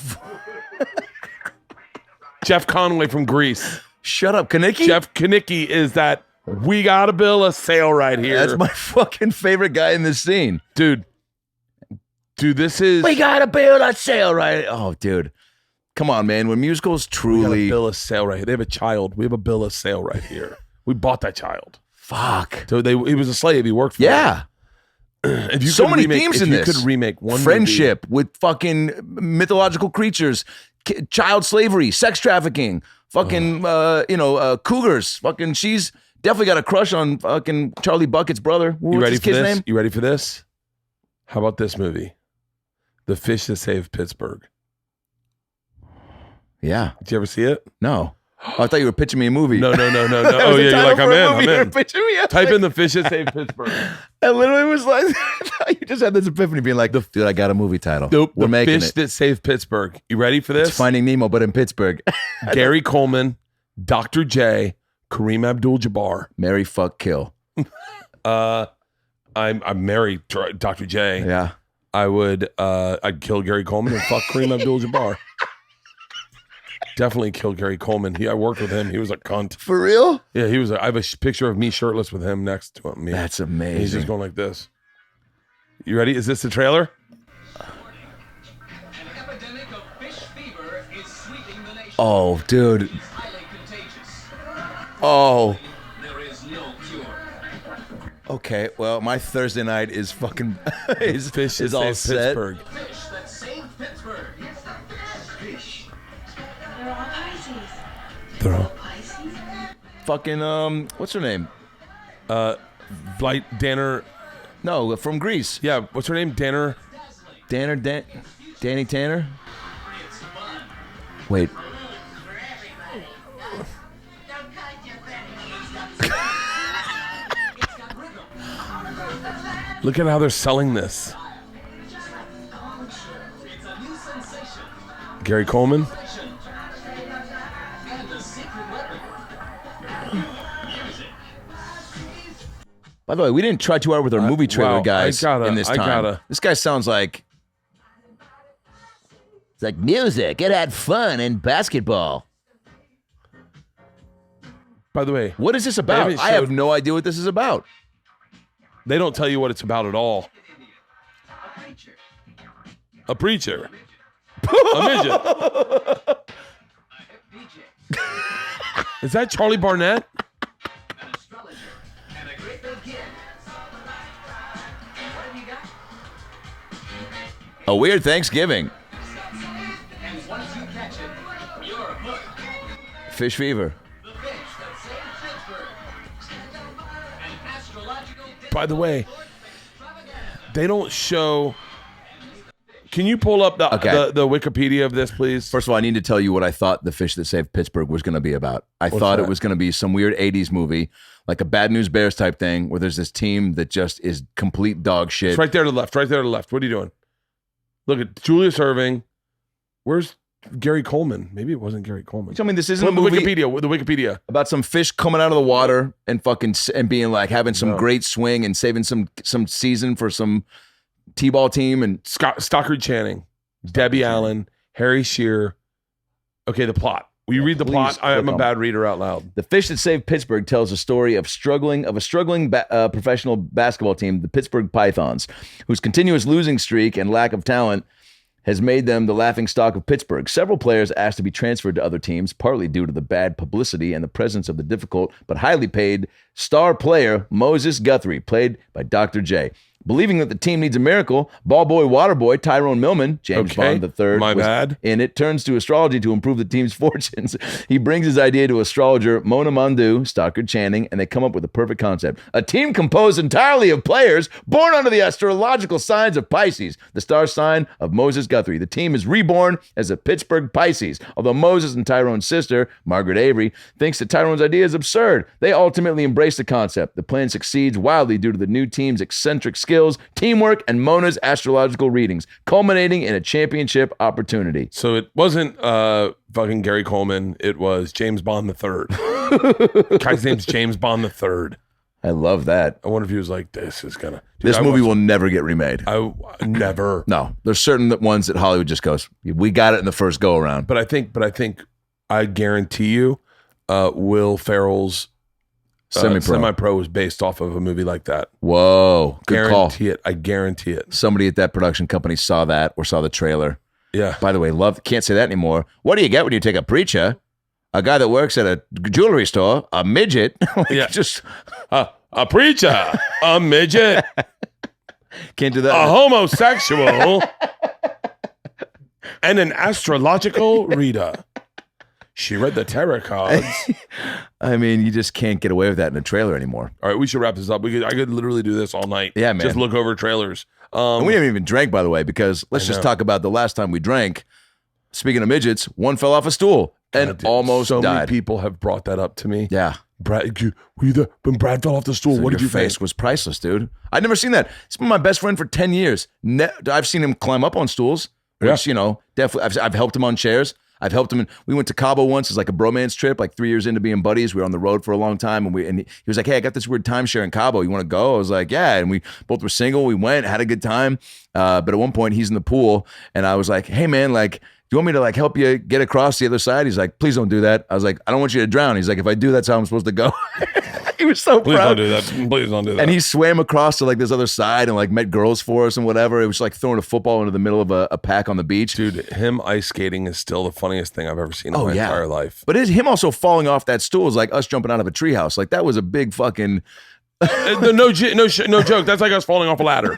Jeff Conway from Greece. Shut up, Kanicki? Jeff Kanicki is that. We got to bill a sale right here. That's my fucking favorite guy in this scene. dude. This is. We gotta build a sale, right? Oh, dude. Come on, man. When musicals We got truly... a bill of sale right here. They have a child. We have a bill of sale right here. We bought that child. Fuck. So he was a slave. He worked for Yeah. them. If you So could many remake, themes if in you this. could remake one Friendship with fucking mythological creatures, child slavery, sex trafficking, fucking, cougars. Fucking, she's definitely got a crush on fucking Charlie Bucket's brother. movie, you What's ready his for kid's this? name? You ready for this? How about this movie? The Fish That Saved Pittsburgh. Yeah. Did you ever see it? No. Oh, I thought you were pitching me a movie. No. That Oh was the yeah, you're title like, for I'm a in. movie you were I'm in. pitching me. I was Type like- in The Fish That Saved Pittsburgh. I literally was like, you just had this epiphany being like, dude, I got a movie title. Nope. We're The making Fish it. That Saved Pittsburgh. You ready for this? It's Finding Nemo, but in Pittsburgh. Gary Coleman, Dr. J, Kareem Abdul-Jabbar. Marry, fuck, kill. I'm married to Dr. J. Yeah. I'd kill Gary Coleman and fuck Kareem Abdul-Jabbar. Definitely kill Gary Coleman. I worked with him. He was a cunt. For real? Yeah, he was. I have a picture of me shirtless with him next to me. That's He's amazing. just going like this. You ready? Is this the trailer? An epidemic of fish fever is sweeping the nation. Oh, dude. It's highly contagious. Oh. There is no cure. Okay, well, my Thursday night is fucking is Fish is That all Saved set. Pittsburgh. Fish that saved Pittsburgh. It's the fish. They're all Pisces. They're all Pisces? Fucking what's her name? Blight Danner. No, from Greece. Yeah, what's her name? Danner. Danny Tanner. It's fun. Wait. Look at how they're selling this. It's a new sensation. Gary Coleman. And a secret weapon. Music. By the way, we didn't try too hard with our movie trailer wow, guys in this time. This guy sounds like it's like music. It had fun and basketball. By the way, What is this about? haven't I have showed- no idea what this is about. they don't tell you what it's about at all. A preacher. A midget. Is that Charlie Barnett? An astrologer. And a great big kid. What have you got? A weird Thanksgiving. And once you catch it, you're hooked. Fish fever. The fish that saved Pittsburgh. An astrological By the way, they don't show. Can you pull up the, Okay. the Wikipedia of this, please? First of all, I need to tell you what I thought The Fish That Saved Pittsburgh was going to be about. I thought that? it was going to be some weird 80s movie, like a Bad News Bears type thing, where there's this team that just is complete dog shit. It's right there to the left. Right there to the left. What are you doing? Look at Julius Irving. Where's Gary Coleman. Maybe it wasn't Gary Coleman. I mean, this isn't Well, a movie the Wikipedia. about some fish coming out of the water and being like having some great swing and saving some season for some T-ball team and Stockard Channing, Debbie Allen, Harry Shearer. Okay, the plot. Will you read the plot? I'm a bad reader out loud. The Fish That Saved Pittsburgh tells a story of a struggling professional basketball team, the Pittsburgh Pythons, whose continuous losing streak and lack of talent has made them the laughingstock of Pittsburgh. Several players asked to be transferred to other teams, partly due to the bad publicity and the presence of the difficult but highly paid star player Moses Guthrie, played by Dr. J. Believing that the team needs a miracle, ball boy, water boy, Tyrone Millman, James Bond III, and it turns to astrology to improve the team's fortunes. He brings his idea to astrologer Mona Mandu, Stockard Channing, and they come up with the perfect concept. A team composed entirely of players born under the astrological signs of Pisces, the star sign of Moses Guthrie. The team is reborn as the Pittsburgh Pisces. Although Moses and Tyrone's sister, Margaret Avery, thinks that Tyrone's idea is absurd, they ultimately embrace the concept. The plan succeeds wildly due to the new team's eccentric skills, teamwork, and Mona's astrological readings, culminating in a championship opportunity. So it wasn't fucking Gary Coleman. It was James Bond III. Guy's name's James Bond III. I love that. I wonder if he was like, this is gonna... This movie will never get remade. Never. No, there's certain ones that Hollywood just goes, we got it in the first go around. But I guarantee you, Will Ferrell's Semi-Pro was based off of a movie like that. Whoa, good call. I guarantee it. Somebody at that production company saw that or saw the trailer. Yeah. By the way, can't say that anymore. What do you get when you take a preacher, a guy that works at a jewelry store, a midget? Just a preacher, a midget, can't do that. A homosexual, and an astrological reader. She read the tarot cards. I mean, you just can't get away with that in a trailer anymore. All right, we should wrap this up. I could literally do this all night. Yeah, man. Just look over trailers. And we haven't even drank, by the way, because let's just talk about the last time we drank. Speaking of midgets, one fell off a stool and almost died. So many people have brought that up to me. Yeah. Brad, when Brad fell off the stool, So what did you think? Your face was priceless, dude. I'd never seen that. It's been my best friend for 10 years. I've seen him climb up on stools, which, definitely, I've helped him on chairs. I've helped him. We went to Cabo once as like a bromance trip, like 3 years into being buddies. We were on the road for a long time, and he was like, "Hey, I got this weird timeshare in Cabo. You want to go?" I was like, "Yeah." And we both were single. We went, had a good time. But at one point, he's in the pool, and I was like, "Hey, man, like, do you want me to like help you get across the other side?" He's like, "Please don't do that." I was like, "I don't want you to drown." He's like, "If I do, that's how I'm supposed to go." He was so Please proud. don't do that. Please don't do that. And he swam across to like this other side and like met girls for us and whatever. It was like throwing a football into the middle of a pack on the beach. Dude, him ice skating is still the funniest thing I've ever seen in my entire life. But him also falling off that stool is like us jumping out of a treehouse. Like that was a big fucking... no joke. That's like us falling off a ladder.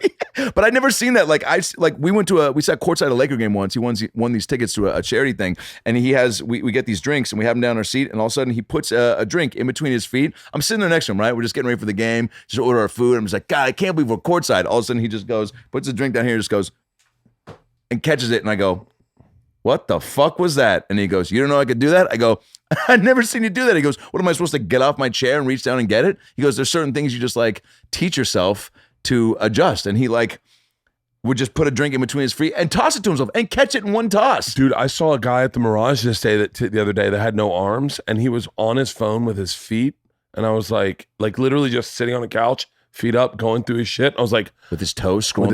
But I'd never seen that. We sat courtside at a Laker game once. He won these tickets to a charity thing, and we get these drinks, and we have him down our seat, and all of a sudden he puts a drink in between his feet. I'm sitting there next to him, right? We're just getting ready for the game, just order our food. I'm just like, God, I can't believe we're courtside. All of a sudden he just puts a drink down here, just goes, and catches it, and I go, what the fuck was that? And he goes, you don't know I could do that? I go, I've never seen you do that. He goes, what am I supposed to get off my chair and reach down and get it? He goes, there's certain things you just like teach yourself to adjust. And he like would just put a drink in between his feet and toss it to himself and catch it in one toss. Dude, I saw a guy at the Mirage the other day that had no arms, and he was on his phone with his feet. And I was like literally just sitting on a couch, feet up, going through his shit. I was like, with his toes scrolling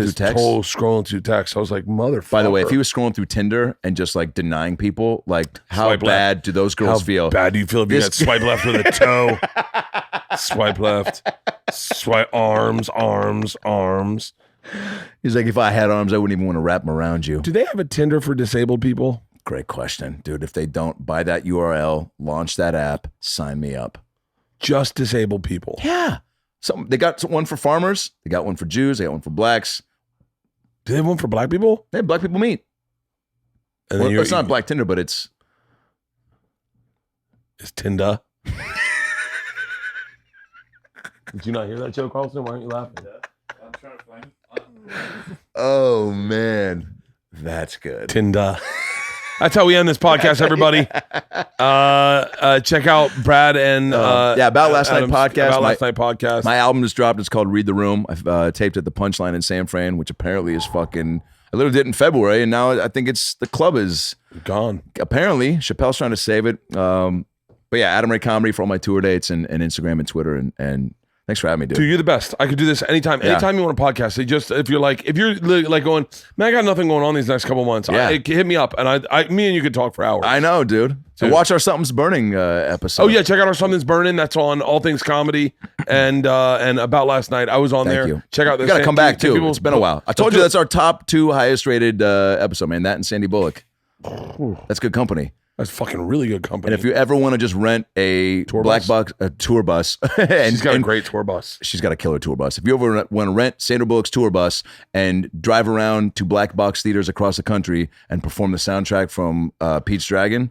through text. I was like, motherfucker. By the way, if he was scrolling through Tinder and just like denying people, like how bad do those girls feel? How bad do you feel if you got swipe left with a toe? Swipe left. Swipe arms. He's like, if I had arms, I wouldn't even want to wrap them around you. Do they have a Tinder for disabled people? Great question, dude. If they don't, buy that URL, launch that app, sign me up. Just disabled people. Yeah. They got one for farmers. They got one for Jews. They got one for blacks. Do they have one for black people? They have black people meet. And well, it's not Black Tinder, but it's Tinder. Did you not hear that joke, Carlson? Why aren't you laughing? I'm trying to find Oh, man. That's good. Tinder. That's how we end this podcast, everybody. Check out Brad and About Last Night podcast. About Last Night podcast. My album just dropped. It's called Read the Room. I've taped at the Punchline in San Fran, which apparently is fucking. I literally did it in February, and now I think the club is gone. Apparently, Chappelle's trying to save it. But yeah, Adam Ray Comedy for all my tour dates and Instagram and Twitter. And thanks for having me, dude. Dude, you're the best. I could do this anytime. Yeah. Anytime you want a podcast. If you're like going, man, I got nothing going on these next couple months. Yeah. Hit me up, and me and you could talk for hours. I know, dude. So watch our Something's Burning episode. Oh yeah, check out our Something's Burning. That's on All Things Comedy and About Last Night. I was on there. You. Check out this. You gotta come back too. It's been a while. I told you that's our top 2 highest rated episode, man. That and Sandy Bullock. That's good company. That's fucking really good company. And if you ever want to just rent a tour bus, and she's got a great tour bus. She's got a killer tour bus. If you ever want to rent Sandra Bullock's tour bus and drive around to black box theaters across the country and perform the soundtrack from Pete's Dragon,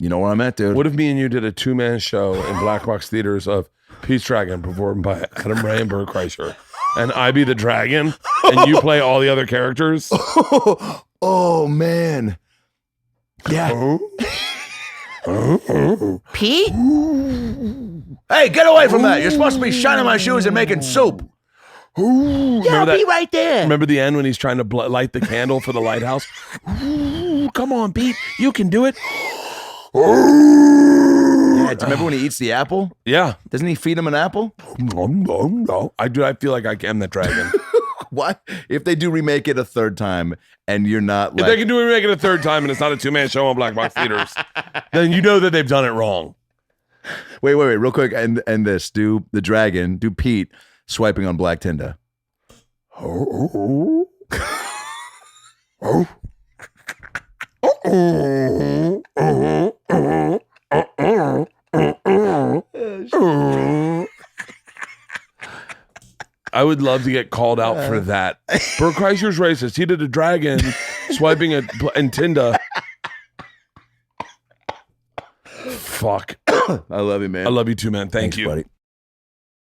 you know where I'm at, dude. What if me and you did a 2-man show in black box theaters of Pete's Dragon performed by Adam Ray and Bert Kreischer, and I be the dragon and you play all the other characters? Oh man. Yeah. Pete? Hey, get away from that. You're supposed to be shining my shoes and making soup. Yeah, I'll be right there. Remember the end when he's trying to light the candle for the lighthouse? Ooh, come on, Pete. You can do it. Yeah, do you remember when he eats the apple? Yeah. Doesn't he feed him an apple? I feel like I am the dragon. What? If they do remake it a third time and you're not like... If they can remake it a third time and it's not a 2-man show on black box theaters, then you know that they've done it wrong. Wait, real quick. And this. Do the dragon, do Pete swiping on Black Tinder. I would love to get called out for that. Bert Kreischer's racist. He did a dragon swiping in Tinder. Fuck. I love you, man. I love you too, man. Thanks, Thanks, you. buddy.